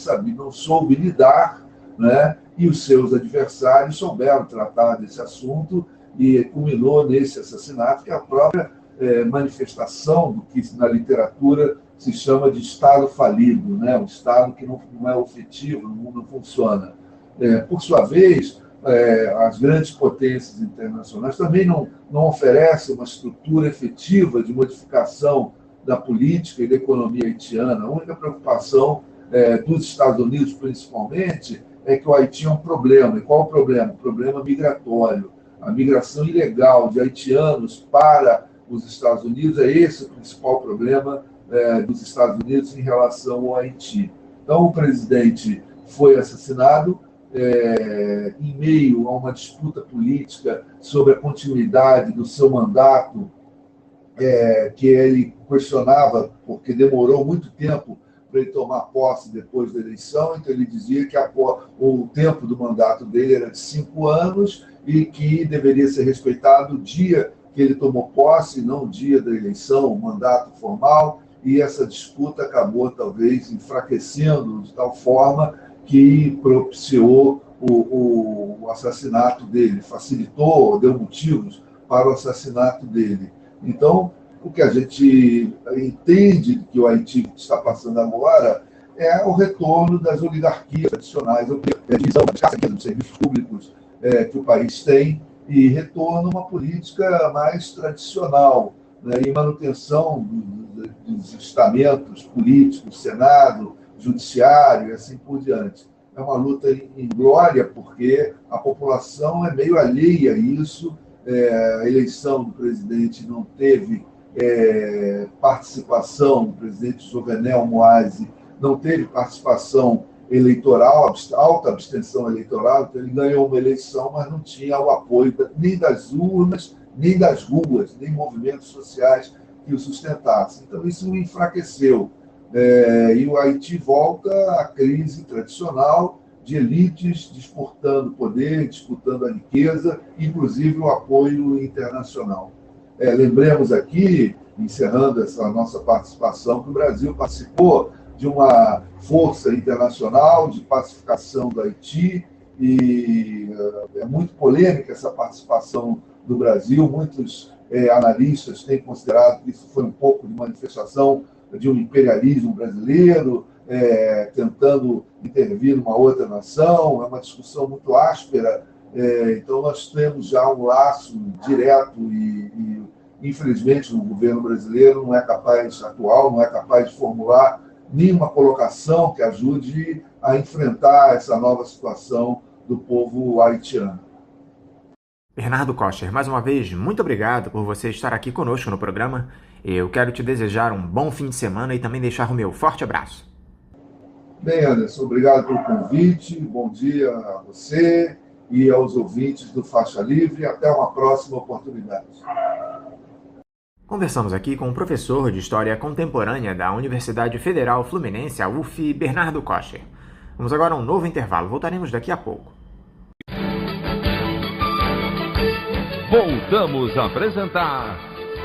soube lidar, né? E os seus adversários souberam tratar desse assunto e culminou nesse assassinato, que é a própria manifestação do que na literatura se chama de Estado falido, né? Um Estado que não é efetivo, não funciona. Por sua vez, as grandes potências internacionais também não oferecem uma estrutura efetiva de modificação da política e da economia haitiana. A única preocupação dos Estados Unidos, principalmente, é que o Haiti é um problema. E qual é o problema? O problema migratório. A migração ilegal de haitianos para os Estados Unidos é esse o principal problema dos Estados Unidos em relação ao Haiti. Então, o presidente foi assassinado em meio a uma disputa política sobre a continuidade do seu mandato, que ele questionava, porque demorou muito tempo para ele tomar posse depois da eleição, então ele dizia que o tempo do mandato dele era de 5 anos e que deveria ser respeitado o dia que ele tomou posse, não o dia da eleição, o mandato formal, e essa disputa acabou talvez enfraquecendo de tal forma que propiciou o assassinato dele, facilitou, deu motivos para o assassinato dele. Então, o que a gente entende que o Haiti está passando agora é o retorno das oligarquias tradicionais, a divisão dos serviços públicos que o país tem, e retorna a uma política mais tradicional, né, e manutenção dos estamentos políticos, Senado, Judiciário e assim por diante. É uma luta em glória, porque a população é meio alheia a isso. A eleição do presidente não teve participação, o presidente Jovenel Moise não teve participação eleitoral, alta abstenção eleitoral, então ele ganhou uma eleição, mas não tinha o apoio nem das urnas, nem das ruas, nem movimentos sociais que o sustentassem. Então isso o enfraqueceu. E o Haiti volta à crise tradicional de elites disputando poder, disputando a riqueza, inclusive o apoio internacional. Lembremos aqui, encerrando essa nossa participação, que o Brasil participou de uma força internacional de pacificação do Haiti, e é muito polêmica essa participação do Brasil. Muitos analistas têm considerado que isso foi um pouco de manifestação de um imperialismo brasileiro, tentando intervir numa outra nação. É uma discussão muito áspera. Então, nós temos já um laço direto e infelizmente, o governo brasileiro não é capaz de formular nenhuma colocação que ajude a enfrentar essa nova situação do povo haitiano. Bernardo Kocher, mais uma vez, muito obrigado por você estar aqui conosco no programa. Eu quero te desejar um bom fim de semana e também deixar o meu forte abraço. Bem, Anderson, obrigado pelo convite. Bom dia a você e aos ouvintes do Faixa Livre. Até uma próxima oportunidade. Conversamos aqui com o professor de História Contemporânea da Universidade Federal Fluminense, a UF, Bernardo Kocher. Vamos agora a um novo intervalo. Voltaremos daqui a pouco. Voltamos a apresentar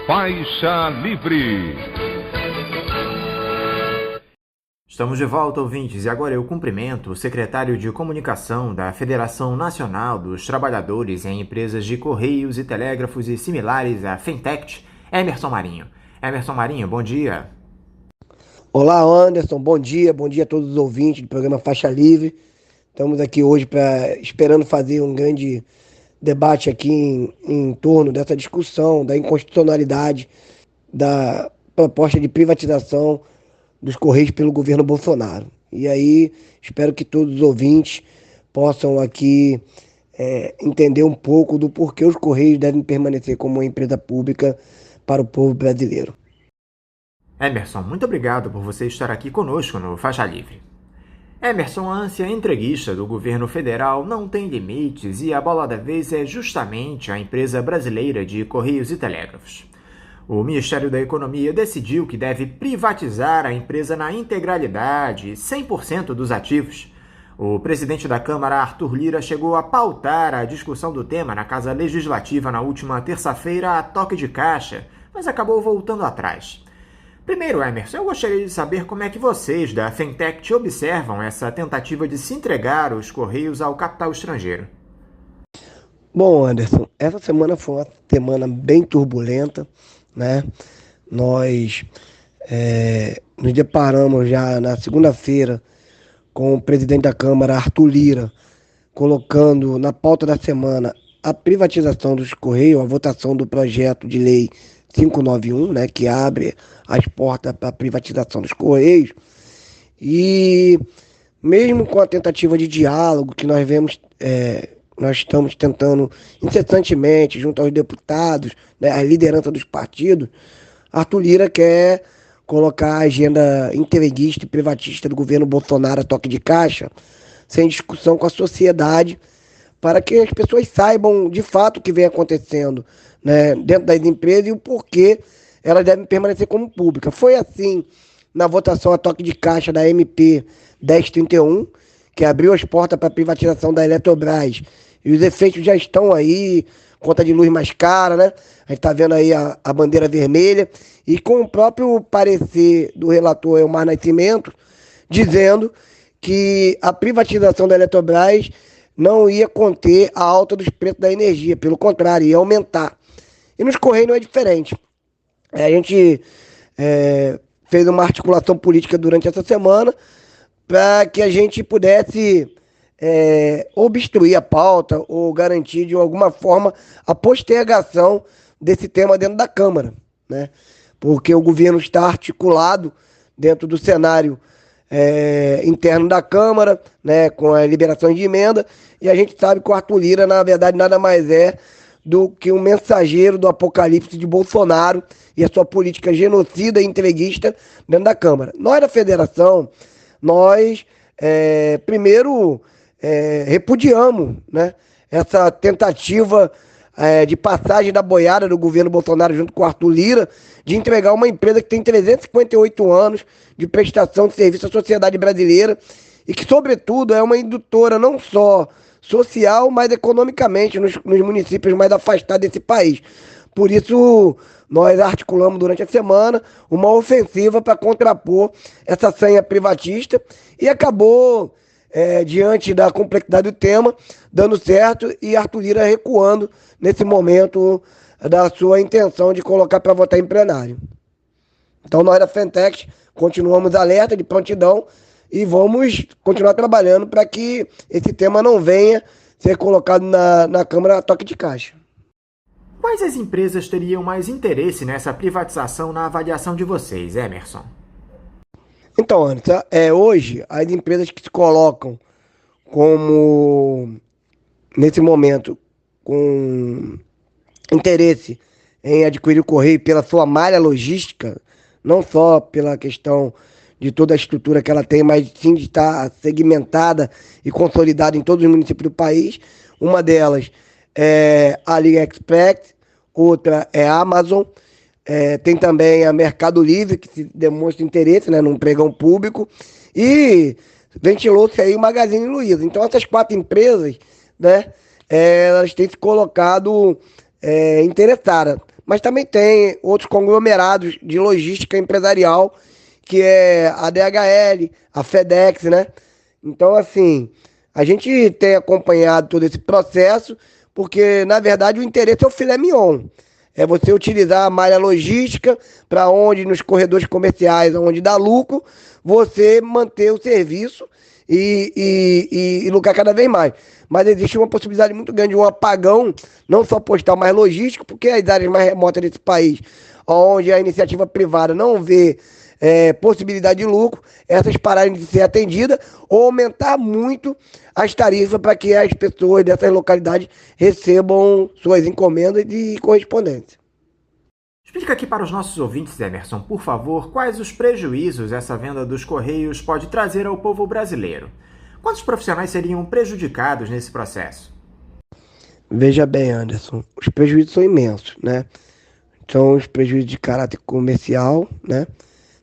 Faixa Livre. Estamos de volta, ouvintes, e agora eu cumprimento o secretário de Comunicação da Federação Nacional dos Trabalhadores em Empresas de Correios e Telégrafos e similares, a FENTECT, Emerson Marinho. Emerson Marinho, bom dia. Olá, Anderson, bom dia a todos os ouvintes do programa Faixa Livre. Estamos aqui hoje esperando fazer um grande debate aqui em torno dessa discussão da inconstitucionalidade da proposta de privatização dos Correios pelo governo Bolsonaro. E aí, espero que todos os ouvintes possam aqui entender um pouco do porquê os Correios devem permanecer como uma empresa pública para o povo brasileiro. Emerson, muito obrigado por você estar aqui conosco no Faixa Livre. Emerson, a ânsia entreguista do governo federal não tem limites e a bola da vez é justamente a empresa brasileira de Correios e Telégrafos. O Ministério da Economia decidiu que deve privatizar a empresa na integralidade, 100% dos ativos. O presidente da Câmara, Arthur Lira, chegou a pautar a discussão do tema na Casa Legislativa na última terça-feira a toque de caixa, mas acabou voltando atrás. Primeiro, Emerson, eu gostaria de saber como é que vocês da FENTECT observam essa tentativa de se entregar os Correios ao capital estrangeiro. Bom, Anderson, essa semana foi uma semana bem turbulenta, né? Nós nos deparamos já na segunda-feira com o presidente da Câmara, Arthur Lira, colocando na pauta da semana a privatização dos Correios, a votação do projeto de lei 591, né, que abre as portas para a privatização dos Correios. E mesmo com a tentativa de diálogo que nós vemos nós estamos tentando incessantemente, junto aos deputados, né, a liderança dos partidos, Arthur Lira quer colocar a agenda entreguista e privatista do governo Bolsonaro a toque de caixa, sem discussão com a sociedade, para que as pessoas saibam de fato o que vem acontecendo, né, dentro das empresas e o porquê elas devem permanecer como públicas. Foi assim na votação a toque de caixa da MP 1031, que abriu as portas para a privatização da Eletrobras. E os efeitos já estão aí, conta de luz mais cara, né? A gente está vendo aí a bandeira vermelha. E com o próprio parecer do relator Elmar Nascimento, dizendo que a privatização da Eletrobras não ia conter a alta dos preços da energia, pelo contrário, ia aumentar. E nos Correios não é diferente. A gente fez uma articulação política durante essa semana para que a gente pudesse obstruir a pauta ou garantir de alguma forma a postergação desse tema dentro da Câmara, né? Porque o governo está articulado dentro do cenário interno da Câmara, né, com a liberação de emenda, e a gente sabe que o Arthur Lira, na verdade, nada mais é do que um mensageiro do apocalipse de Bolsonaro e a sua política genocida e entreguista dentro da Câmara. Nós da Federação, nós primeiro repudiamos, né, essa tentativa de passagem da boiada do governo Bolsonaro junto com o Arthur Lira, de entregar uma empresa que tem 358 anos de prestação de serviço à sociedade brasileira e que, sobretudo, é uma indutora não só social, mas economicamente nos municípios mais afastados desse país. Por isso, nós articulamos durante a semana uma ofensiva para contrapor essa sanha privatista e acabou, diante da complexidade do tema, dando certo e Arthur Lira recuando nesse momento da sua intenção de colocar para votar em plenário. Então, nós da Fentex continuamos alerta de prontidão e vamos continuar trabalhando para que esse tema não venha ser colocado na Câmara a toque de caixa. Quais as empresas teriam mais interesse nessa privatização na avaliação de vocês, Emerson? Então, Anderson, hoje as empresas que se colocam como, nesse momento, com interesse em adquirir o Correio pela sua malha logística, não só pela questão de toda a estrutura que ela tem, mas sim de estar segmentada e consolidada em todos os municípios do país. Uma delas é a AliExpress, outra é a Amazon, tem também a Mercado Livre, que se demonstra interesse, né, num pregão público, e ventilou-se aí o Magazine Luiza. Então essas 4 empresas, né, elas têm se colocado interessadas. Mas também tem outros conglomerados de logística empresarial, que é a DHL, a FedEx, né? Então, assim, a gente tem acompanhado todo esse processo, porque, na verdade, o interesse é o filé mignon. É você utilizar a malha logística para onde, nos corredores comerciais, onde dá lucro, você manter o serviço e lucrar cada vez mais. Mas existe uma possibilidade muito grande de um apagão, não só postal, mas logístico, porque as áreas mais remotas desse país, onde a iniciativa privada não vê possibilidade de lucro, essas pararem de ser atendidas ou aumentar muito as tarifas para que as pessoas dessas localidades recebam suas encomendas e correspondência. Explica aqui para os nossos ouvintes, Emerson, por favor, quais os prejuízos essa venda dos Correios pode trazer ao povo brasileiro. Quantos profissionais seriam prejudicados nesse processo? Veja bem, Anderson, os prejuízos são imensos, né? São os prejuízos de caráter comercial, né?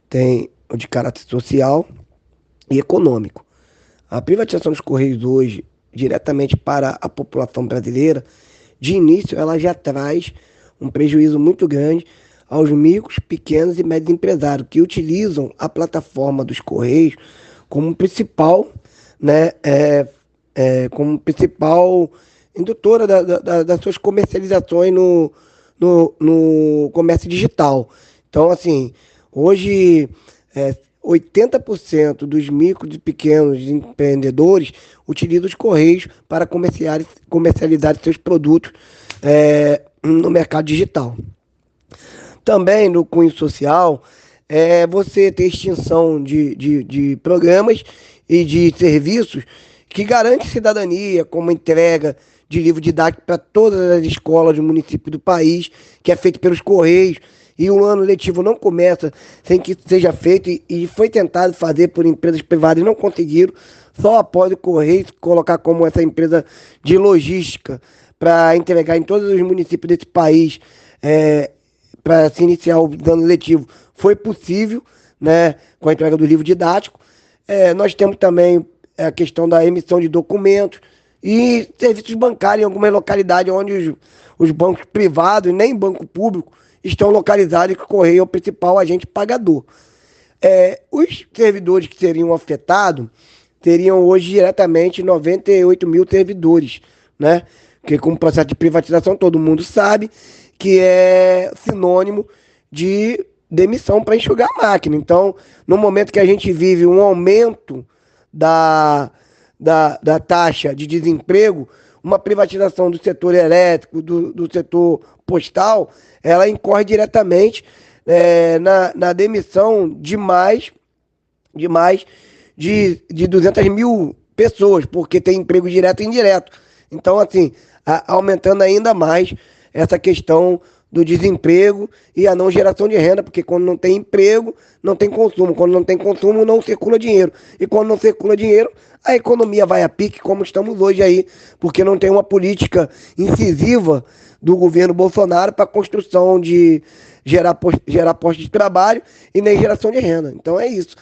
Tem o de caráter social e econômico. A privatização dos Correios hoje, diretamente para a população brasileira, de início ela já traz um prejuízo muito grande aos micros, pequenos e médios empresários que utilizam a plataforma dos Correios como principal, né, como principal indutora das suas comercializações no comércio digital. Então, assim, hoje 80% dos micros e pequenos empreendedores utilizam os Correios para comercializar seus produtos no mercado digital. Também no cunho social, você ter extinção de programas e de serviços que garantem cidadania, como entrega de livro didático para todas as escolas do município do país, que é feito pelos Correios, e o ano letivo não começa sem que seja feito, e foi tentado fazer por empresas privadas e não conseguiram, só após o Correio colocar como essa empresa de logística para entregar em todos os municípios desse país, para se iniciar o ano letivo, foi possível, né, com a entrega do livro didático. Nós temos também a questão da emissão de documentos e serviços bancários em algumas localidades onde os bancos privados e nem banco público estão localizados, e que o Correio é o principal agente pagador. Os servidores que seriam afetados teriam hoje diretamente 98 mil servidores, né? Porque com o processo de privatização todo mundo sabe que é sinônimo de demissão para enxugar a máquina. Então, no momento que a gente vive um aumento da taxa de desemprego, uma privatização do setor elétrico, do setor postal, ela incorre diretamente na demissão de mais de 200 mil pessoas, porque tem emprego direto e indireto. Então, assim, aumentando ainda mais essa questão do desemprego e a não geração de renda, porque quando não tem emprego, não tem consumo. Quando não tem consumo, não circula dinheiro. E quando não circula dinheiro, a economia vai a pique, como estamos hoje aí, porque não tem uma política incisiva do governo Bolsonaro para a construção de gerar postos de trabalho e nem geração de renda. Então é isso.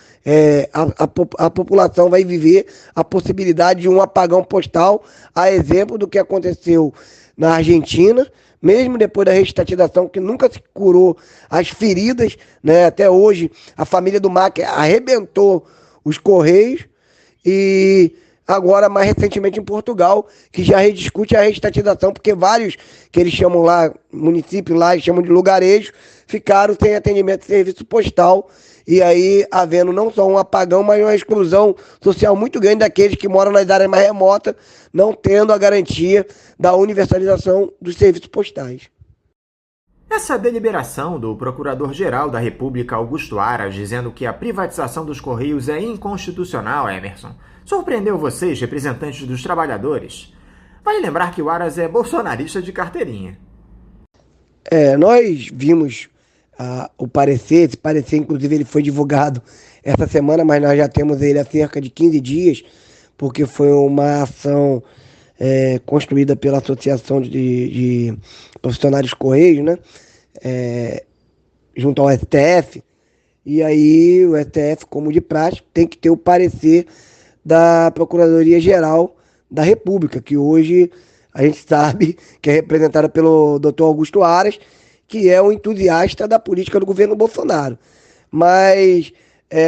A população vai viver a possibilidade de um apagão postal, a exemplo do que aconteceu na Argentina, mesmo depois da reestatização, que nunca se curou as feridas, né? Até hoje a família do Macri arrebentou os Correios, e agora mais recentemente em Portugal, que já rediscute a reestatização, porque vários que eles chamam lá, municípios lá, eles chamam de lugarejos, ficaram sem atendimento de serviço postal, e aí havendo não só um apagão, mas uma exclusão social muito grande daqueles que moram nas áreas mais remotas, não tendo a garantia da universalização dos serviços postais. Essa deliberação do Procurador-Geral da República, Augusto Aras, dizendo que a privatização dos Correios é inconstitucional, Emerson, surpreendeu vocês, representantes dos trabalhadores? Vale lembrar que o Aras é bolsonarista de carteirinha. Nós vimos o parecer, esse parecer inclusive ele foi divulgado essa semana, mas nós já temos ele há cerca de 15 dias, porque foi uma ação construída pela Associação de Profissionais Correios, né? Junto ao STF, e aí o STF, como de praxe, tem que ter o parecer da Procuradoria-Geral da República, que hoje a gente sabe que é representada pelo Dr. Augusto Aras, que é um entusiasta da política do governo Bolsonaro. Mas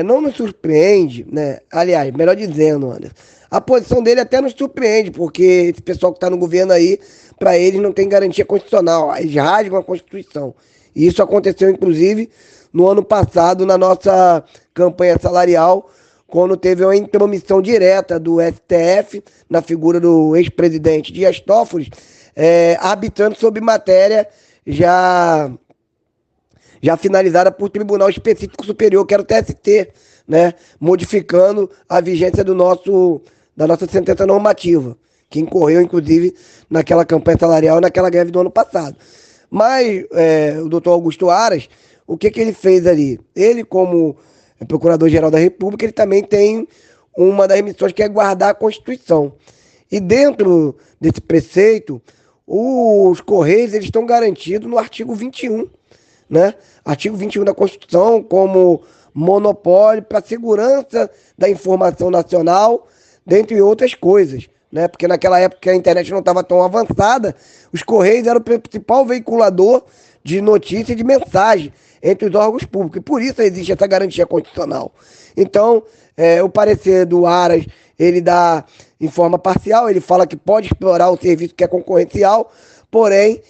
não nos surpreende, né? Aliás, melhor dizendo, Anderson, a posição dele até nos surpreende, porque esse pessoal que está no governo aí, para eles não tem garantia constitucional, eles rasgam a Constituição. E isso aconteceu, inclusive, no ano passado, na nossa campanha salarial, quando teve uma intromissão direta do STF, na figura do ex-presidente Dias Toffoli, arbitrando sobre matéria já finalizada por Tribunal Específico Superior, que era o TST, né, modificando a vigência da nossa sentença normativa, que incorreu, inclusive, naquela campanha salarial, naquela greve do ano passado. Mas o doutor Augusto Aras, o que ele fez ali? Ele, como Procurador-Geral da República, ele também tem uma das missões que é guardar a Constituição. E dentro desse preceito, os Correios eles estão garantidos no artigo 21, né? Artigo 21 da Constituição, como monopólio para a segurança da informação nacional, dentre outras coisas, né? Porque naquela época a internet não estava tão avançada, os Correios eram o principal veiculador de notícia e de mensagem entre os órgãos públicos, e por isso existe essa garantia constitucional. Então, o parecer do Aras, ele dá em forma parcial, ele fala que pode explorar o serviço que é concorrencial, porém,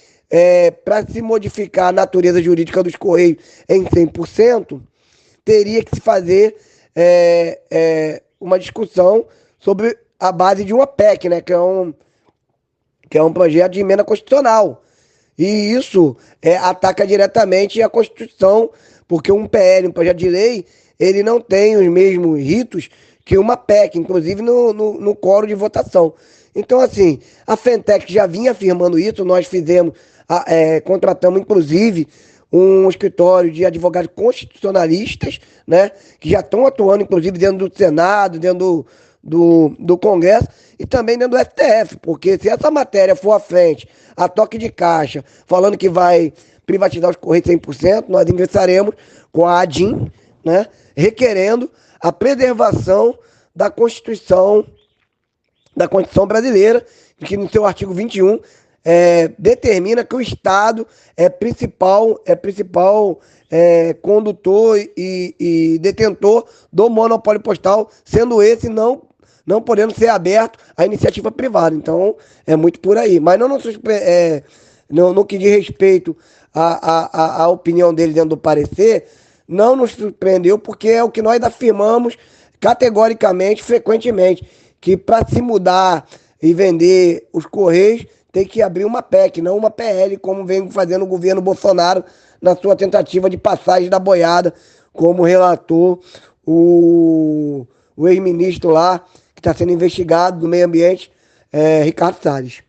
para se modificar a natureza jurídica dos Correios em 100%, teria que se fazer uma discussão sobre a base de uma PEC, né, que é um projeto de emenda constitucional. E isso ataca diretamente a Constituição, porque um PL, um projeto de lei, ele não tem os mesmos ritos que uma PEC, inclusive no quórum de votação. Então, assim, a Fentec já vinha afirmando isso, nós contratamos, inclusive, um escritório de advogados constitucionalistas, né, que já estão atuando, inclusive, dentro do Senado, dentro do Congresso e também dentro do STF, porque se essa matéria for à frente, a toque de caixa, falando que vai privatizar os Correios 100%, nós ingressaremos com a ADIM, né, requerendo a preservação da Constituição brasileira, que no seu artigo 21 determina que o Estado é principal condutor e detentor do monopólio postal, sendo esse não podendo ser aberto à iniciativa privada. Então, é muito por aí. Mas no que diz respeito à opinião dele dentro do parecer, não nos surpreendeu, porque é o que nós afirmamos categoricamente, frequentemente, que para se mudar e vender os Correios, tem que abrir uma PEC, não uma PL, como vem fazendo o governo Bolsonaro na sua tentativa de passagem da boiada, como relatou o ex-ministro lá, que está sendo investigado do meio ambiente, Ricardo Salles.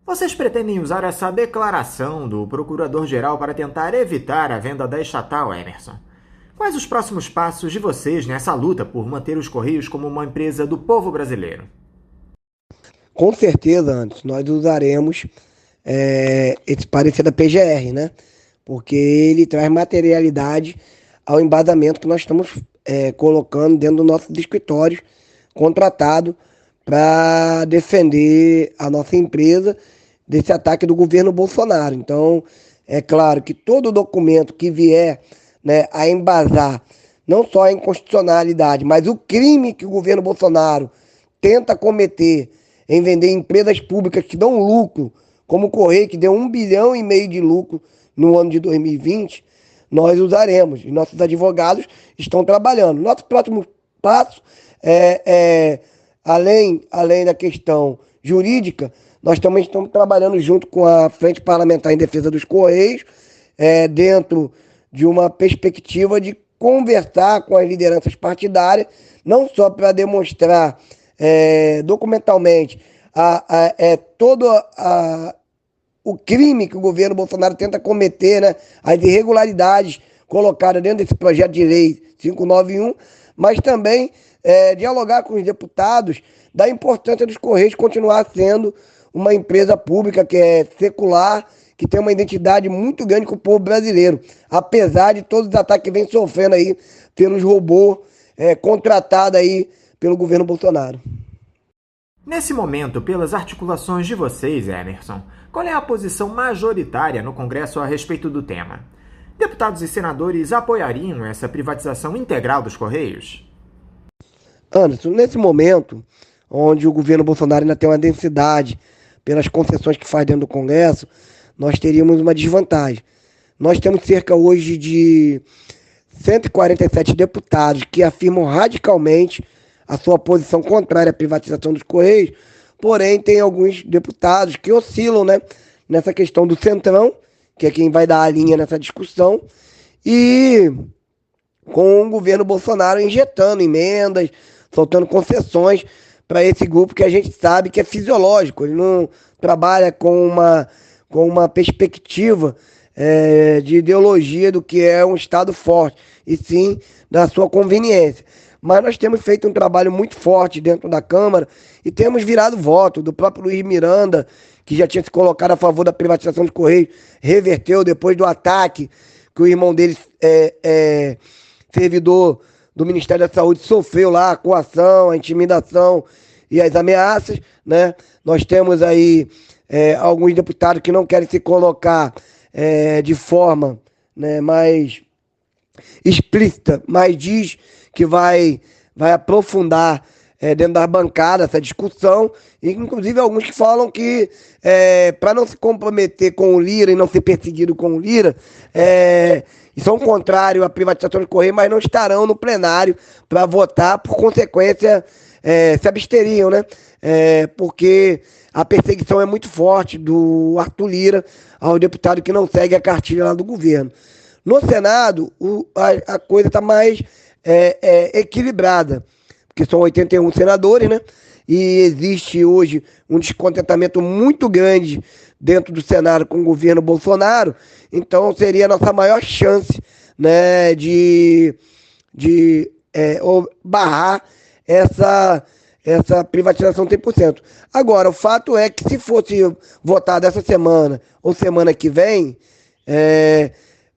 Vocês pretendem usar essa declaração do Procurador-Geral para tentar evitar a venda da estatal, Emerson? Quais os próximos passos de vocês nessa luta por manter os Correios como uma empresa do povo brasileiro? Com certeza, antes nós usaremos esse parecer da PGR, né? Porque ele traz materialidade ao embasamento que nós estamos colocando dentro dos nossos escritórios, contratado para defender a nossa empresa desse ataque do governo Bolsonaro. Então, é claro que todo documento que vier, né, a embasar não só a inconstitucionalidade, mas o crime que o governo Bolsonaro tenta cometer em vender empresas públicas que dão lucro, como o Correio, que deu 1,5 bilhão de lucro no ano de 2020, nós usaremos. E nossos advogados estão trabalhando. Nosso próximo passo além da questão jurídica, nós também estamos trabalhando junto com a Frente Parlamentar em Defesa dos Correios, dentro de uma perspectiva de conversar com as lideranças partidárias, não só para demonstrar documentalmente todo o crime que o governo Bolsonaro tenta cometer, né, as irregularidades colocadas dentro desse projeto de lei 591, mas também dialogar com os deputados da importância dos Correios continuar sendo uma empresa pública que é secular, que tem uma identidade muito grande com o povo brasileiro, apesar de todos os ataques que vem sofrendo aí pelos robôs contratados aí pelo governo Bolsonaro. Nesse momento, pelas articulações de vocês, Emerson, qual é a posição majoritária no Congresso a respeito do tema? Deputados e senadores apoiariam essa privatização integral dos Correios? Anderson, nesse momento, onde o governo Bolsonaro ainda tem uma densidade pelas concessões que faz dentro do Congresso, nós teríamos uma desvantagem. Nós temos cerca hoje de 147 deputados que afirmam radicalmente a sua posição contrária à privatização dos Correios, porém tem alguns deputados que oscilam, né, nessa questão do Centrão, que é quem vai dar a linha nessa discussão, e com o governo Bolsonaro injetando emendas, soltando concessões para esse grupo que a gente sabe que é fisiológico, ele não trabalha com uma perspectiva de ideologia do que é um Estado forte, e sim da sua conveniência. Mas nós temos feito um trabalho muito forte dentro da Câmara e temos virado voto do próprio Luiz Miranda, que já tinha se colocado a favor da privatização dos Correios, reverteu depois do ataque que o irmão dele, servidor do Ministério da Saúde, sofreu lá, a coação, a intimidação e as ameaças, né? Nós temos aí alguns deputados que não querem se colocar de forma, né, mais explícita, mas diz que vai aprofundar dentro da bancada essa discussão, e inclusive alguns que falam que para não se comprometer com o Lira e não ser perseguido com o Lira, são contrários à privatização do Correio, mas não estarão no plenário para votar, por consequência se absteriam, né? Porque a perseguição é muito forte do Arthur Lira ao deputado que não segue a cartilha lá do governo. No Senado, a coisa está mais equilibrada. que são 81 senadores, né? E existe hoje um descontentamento muito grande dentro do Senado com o governo Bolsonaro. Então seria a nossa maior chance, né, de barrar essa privatização 100%. Agora, o fato é que se fosse votado essa semana ou semana que vem,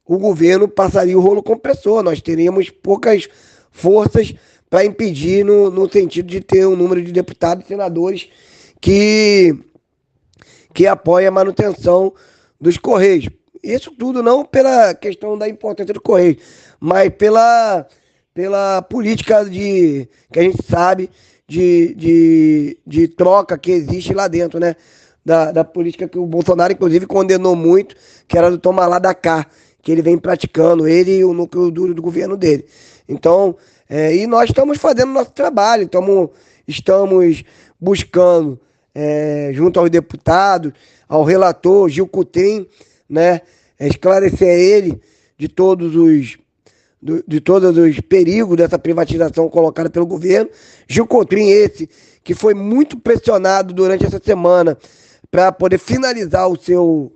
o governo passaria o rolo compressor. Nós teríamos poucas forças para impedir no sentido de ter um número de deputados e senadores que apoia a manutenção dos Correios. Isso tudo não pela questão da importância do Correio, mas pela política que a gente sabe de troca que existe lá dentro, né? Da política que o Bolsonaro, inclusive, condenou muito, que era do toma lá da cá, que ele vem praticando, ele e o núcleo duro do governo dele. Então, e nós estamos fazendo nosso trabalho, estamos buscando, junto aos deputados, ao relator Gil Cotrim, né, esclarecer ele de todos os perigos dessa privatização colocada pelo governo. Gil Cotrim, esse que foi muito pressionado durante essa semana para poder finalizar o seu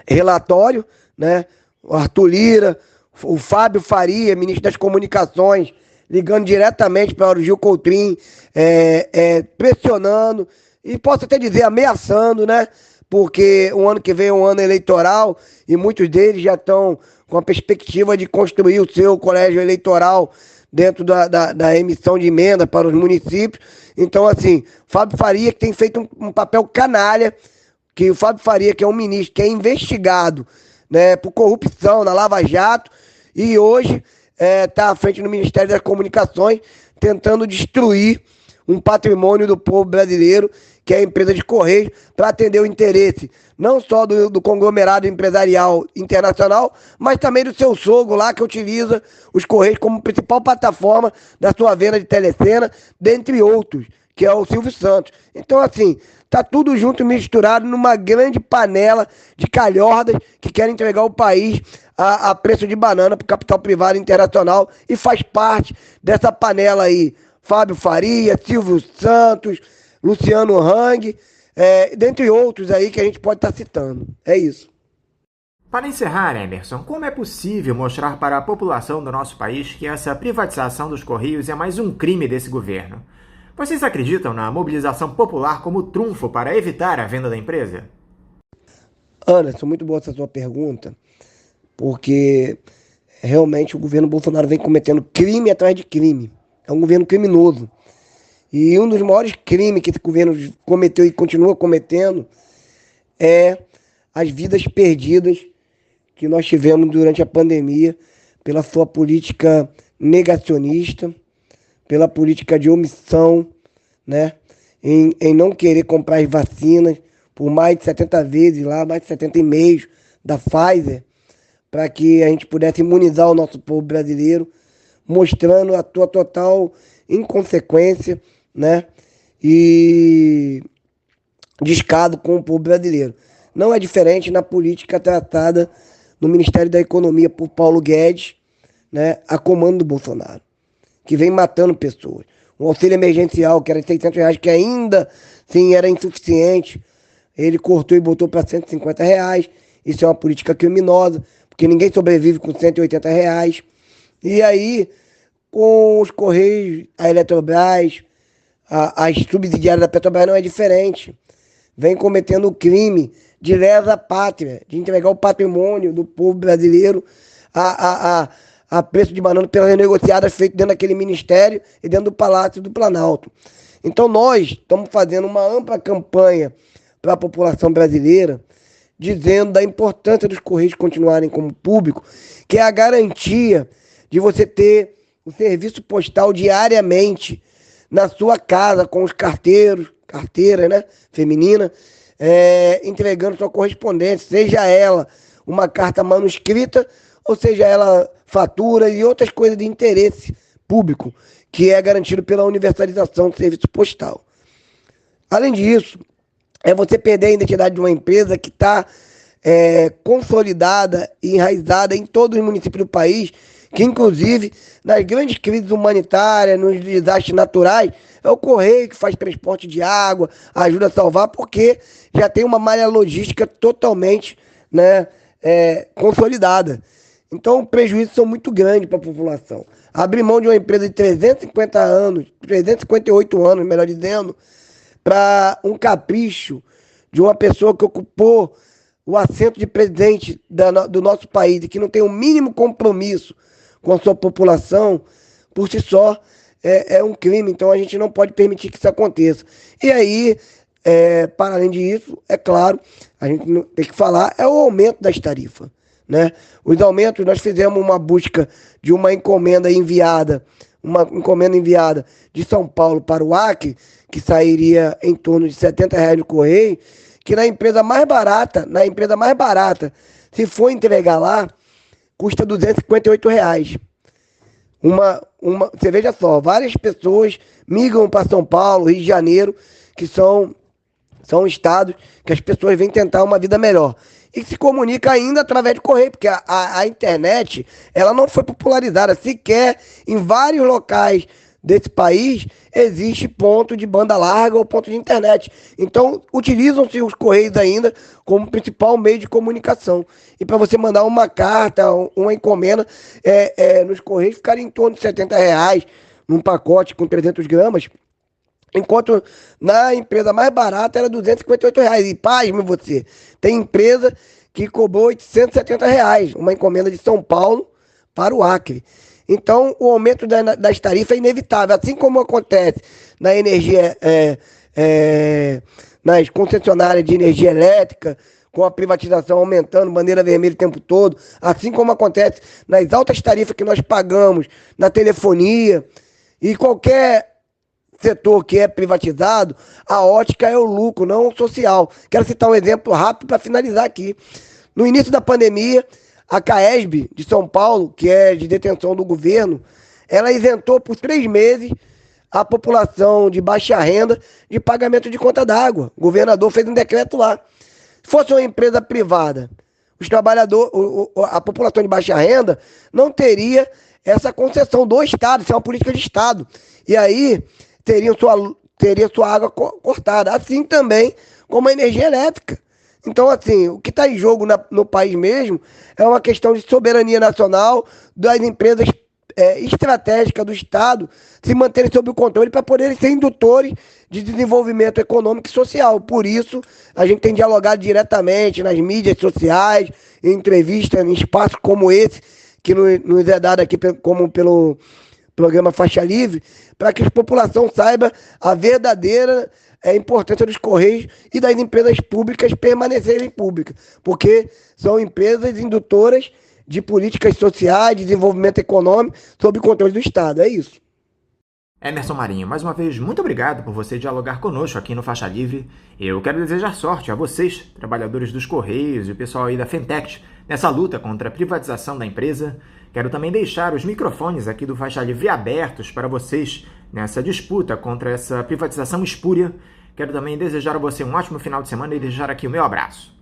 relatório, né? O Arthur Lira, o Fábio Faria, ministro das Comunicações, ligando diretamente para o Gil Cotrim, pressionando, e posso até dizer ameaçando, né? Porque o ano que vem é um ano eleitoral e muitos deles já estão com a perspectiva de construir o seu colégio eleitoral dentro da emissão de emenda para os municípios. Então, assim, Fábio Faria, que tem feito um papel canalha, que o Fábio Faria, que é um ministro que é investigado, né, por corrupção na Lava Jato, e hoje está à frente do Ministério das Comunicações, tentando destruir um patrimônio do povo brasileiro, que é a empresa de Correios, para atender o interesse não só do conglomerado empresarial internacional, mas também do seu sogro lá, que utiliza os Correios como principal plataforma da sua venda de telecena, dentre outros, que é o Silvio Santos. Então, assim, tá tudo junto e misturado numa grande panela de calhordas que querem entregar o país a preço de banana para o capital privado internacional, e faz parte dessa panela aí Fábio Faria, Silvio Santos, Luciano Hang, dentre outros aí que a gente pode estar citando. É isso. Para encerrar, Emerson, como é possível mostrar para a população do nosso país que essa privatização dos Correios é mais um crime desse governo? Vocês acreditam na mobilização popular como trunfo para evitar a venda da empresa? Anderson, muito boa essa sua pergunta, porque realmente o governo Bolsonaro vem cometendo crime atrás de crime. É um governo criminoso. E um dos maiores crimes que esse governo cometeu e continua cometendo é as vidas perdidas que nós tivemos durante a pandemia pela sua política negacionista, pela política de omissão, né, em não querer comprar as vacinas por mais de 70 vezes lá, mais de 70 e-mails da Pfizer, para que a gente pudesse imunizar o nosso povo brasileiro, mostrando a sua total inconsequência, né, e descaso com o povo brasileiro. Não é diferente na política tratada no Ministério da Economia por Paulo Guedes, né, a comando do Bolsonaro, que vem matando pessoas. Um auxílio emergencial que era de R$600, que ainda sim era insuficiente, ele cortou e botou para R$150. Isso é uma política criminosa, porque ninguém sobrevive com R$180. E aí, com os Correios, a Eletrobras, as subsidiárias da Petrobras não é diferente. Vem cometendo o crime de lesa pátria, de entregar o patrimônio do povo brasileiro a preço de banana pelas renegociadas feitas dentro daquele ministério e dentro do Palácio do Planalto. Então nós estamos fazendo uma ampla campanha para a população brasileira, dizendo da importância dos Correios continuarem como público, que é a garantia de você ter o serviço postal diariamente na sua casa, com os carteira, né, feminina, entregando sua correspondência, seja ela uma carta manuscrita, ou seja ela fatura e outras coisas de interesse público, que é garantido pela universalização do serviço postal. Além disso, é você perder a identidade de uma empresa que está consolidada e enraizada em todos os municípios do país, que inclusive nas grandes crises humanitárias, nos desastres naturais, é o Correio que faz transporte de água, ajuda a salvar, porque já tem uma malha logística totalmente, né, consolidada. Então, os prejuízos são muito grandes para a população. Abrir mão de uma empresa de 350 anos, 358 anos, melhor dizendo, para um capricho de uma pessoa que ocupou o assento de presidente do nosso país e que não tem o mínimo compromisso com a sua população, por si só, é um crime. Então, a gente não pode permitir que isso aconteça. E aí, para além disso, é claro, a gente tem que falar, é o aumento das tarifas, né? Os aumentos, nós fizemos uma busca de uma encomenda enviada de São Paulo para o Acre, que sairia em torno de R$70 no correio, que na empresa mais barata, se for entregar lá, custa R$258. Você veja só, várias pessoas migram para São Paulo, Rio de Janeiro, que são estados que as pessoas vêm tentar uma vida melhor. E se comunica ainda através de correio, porque a internet, ela não foi popularizada. Sequer em vários locais desse país existe ponto de banda larga ou ponto de internet. Então, utilizam-se os correios ainda como principal meio de comunicação. E para você mandar uma carta, uma encomenda, nos correios ficaria em torno de R$70 num pacote com 300 gramas, enquanto na empresa mais barata era R$258. E pasme você, tem empresa que cobrou R$870, uma encomenda de São Paulo para o Acre. Então, o aumento das tarifas é inevitável, assim como acontece na energia, nas concessionárias de energia elétrica, com a privatização aumentando, bandeira vermelha o tempo todo, assim como acontece nas altas tarifas que nós pagamos na telefonia e qualquer setor que é privatizado, a ótica é o lucro, não o social. Quero citar um exemplo rápido para finalizar aqui. No início da pandemia, a CAESB de São Paulo, que é de detenção do governo, ela isentou por 3 meses a população de baixa renda de pagamento de conta d'água. O governador fez um decreto lá. Se fosse uma empresa privada, os trabalhadores, a população de baixa renda não teria essa concessão do Estado, isso é uma política de Estado. E aí teria sua água cortada, assim também como a energia elétrica. Então, assim, o que está em jogo no país mesmo é uma questão de soberania nacional, das empresas estratégicas do Estado se manterem sob o controle para poderem ser indutores de desenvolvimento econômico e social. Por isso, a gente tem dialogado diretamente nas mídias sociais, em entrevistas, em espaços como esse, que nos é dado aqui como pelo programa Faixa Livre, para que a população saiba a verdadeira importância dos Correios e das empresas públicas permanecerem públicas, porque são empresas indutoras de políticas sociais, de desenvolvimento econômico, sob controle do Estado. É isso. Emerson Marinho, mais uma vez, muito obrigado por você dialogar conosco aqui no Faixa Livre. Eu quero desejar sorte a vocês, trabalhadores dos Correios e o pessoal aí da Fentech, nessa luta contra a privatização da empresa. Quero também deixar os microfones aqui do Faixa Livre abertos para vocês nessa disputa contra essa privatização espúria. Quero também desejar a você um ótimo final de semana e deixar aqui o meu abraço.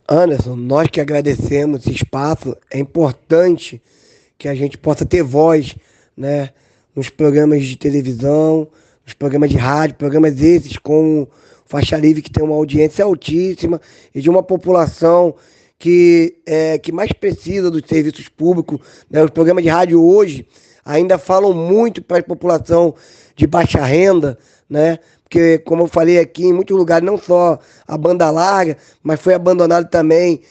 Anderson, nós que agradecemos esse espaço, é importante que a gente possa ter voz, né, nos programas de televisão, nos programas de rádio, programas esses como Faixa Livre, que tem uma audiência altíssima e de uma população que mais precisa dos serviços públicos, né? Os programas de rádio hoje ainda falam muito para a população de baixa renda, né? Porque, como eu falei aqui, em muitos lugares, não só a banda larga, mas foi abandonado também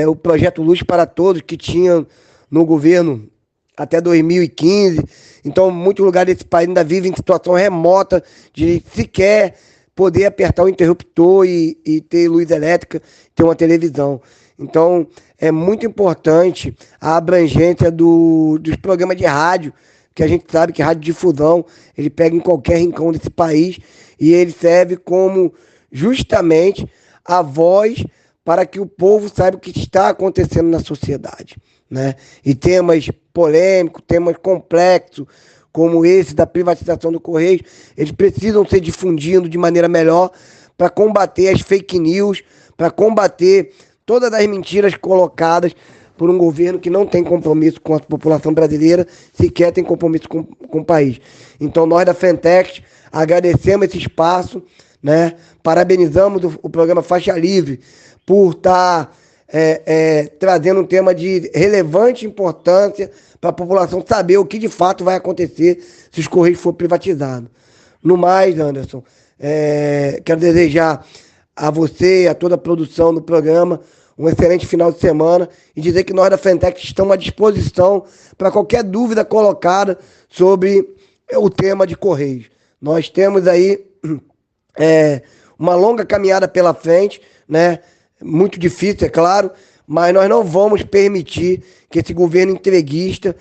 o projeto Luz para Todos, que tinha no governo até 2015. Então, muitos lugares desse país ainda vivem em situação remota de sequer poder apertar o interruptor e ter luz elétrica, ter uma televisão. Então, é muito importante a abrangência dos programas de rádio, que a gente sabe que radiodifusão, ele pega em qualquer rincão desse país e ele serve como justamente a voz para que o povo saiba o que está acontecendo na sociedade, né? E temas polêmicos, temas complexos, como esse da privatização do Correio, eles precisam ser difundidos de maneira melhor para combater as fake news, para combater todas as mentiras colocadas por um governo que não tem compromisso com a população brasileira, sequer tem compromisso com o país. Então nós da Fentex agradecemos esse espaço, né? Parabenizamos o programa Faixa Livre por estar trazendo um tema de relevante importância para a população saber o que de fato vai acontecer se os Correios forem privatizados. No mais, Anderson, quero desejar a você e a toda a produção do programa um excelente final de semana e dizer que nós da Fentex estamos à disposição para qualquer dúvida colocada sobre o tema de Correios. Nós temos aí uma longa caminhada pela frente, né? Muito difícil, é claro, mas nós não vamos permitir que esse governo entreguista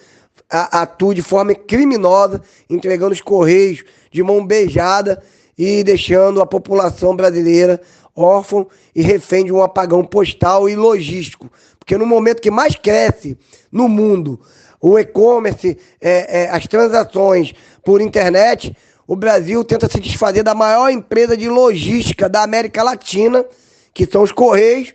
atue de forma criminosa, entregando os Correios de mão beijada e deixando a população brasileira órfã e refém de um apagão postal e logístico. Porque no momento que mais cresce no mundo o e-commerce, as transações por internet, o Brasil tenta se desfazer da maior empresa de logística da América Latina, que são os Correios,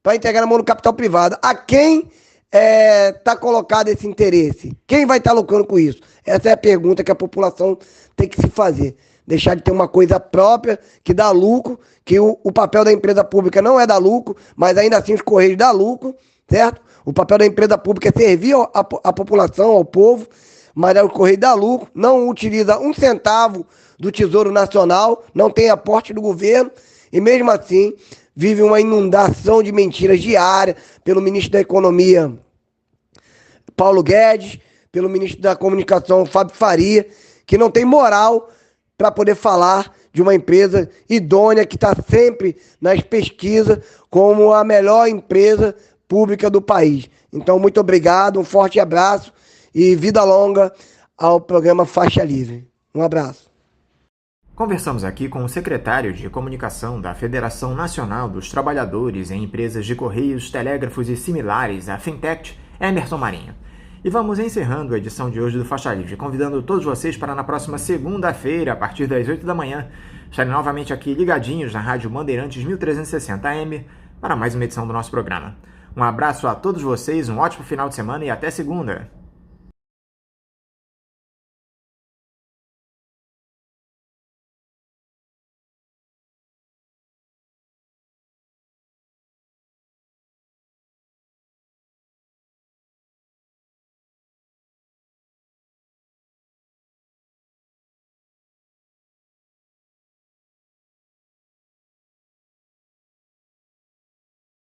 para entregar na mão do capital privado. A quem está colocado esse interesse? Quem vai estar lucrando com isso? Essa é a pergunta que a população tem que se fazer. Deixar de ter uma coisa própria que dá lucro, que o papel da empresa pública não é dar lucro, mas ainda assim os Correios dão lucro, certo? O papel da empresa pública é servir a população, ao povo, mas o Correio dá lucro, não utiliza um centavo do Tesouro Nacional, não tem aporte do governo, e mesmo assim vive uma inundação de mentiras diária pelo ministro da Economia, Paulo Guedes, pelo ministro da Comunicação, Fábio Faria, que não tem moral para poder falar de uma empresa idônea que está sempre nas pesquisas como a melhor empresa pública do país. Então, muito obrigado, um forte abraço e vida longa ao programa Faixa Livre. Um abraço. Conversamos aqui com o secretário de Comunicação da Federação Nacional dos Trabalhadores em Empresas de Correios, Telégrafos e Similares, a Fentex, Emerson Marinho. E vamos encerrando a edição de hoje do Faixa Livre, convidando todos vocês para na próxima segunda-feira, a partir das 8 da manhã, estarem novamente aqui ligadinhos na Rádio Bandeirantes 1360 AM para mais uma edição do nosso programa. Um abraço a todos vocês, um ótimo final de semana e até segunda!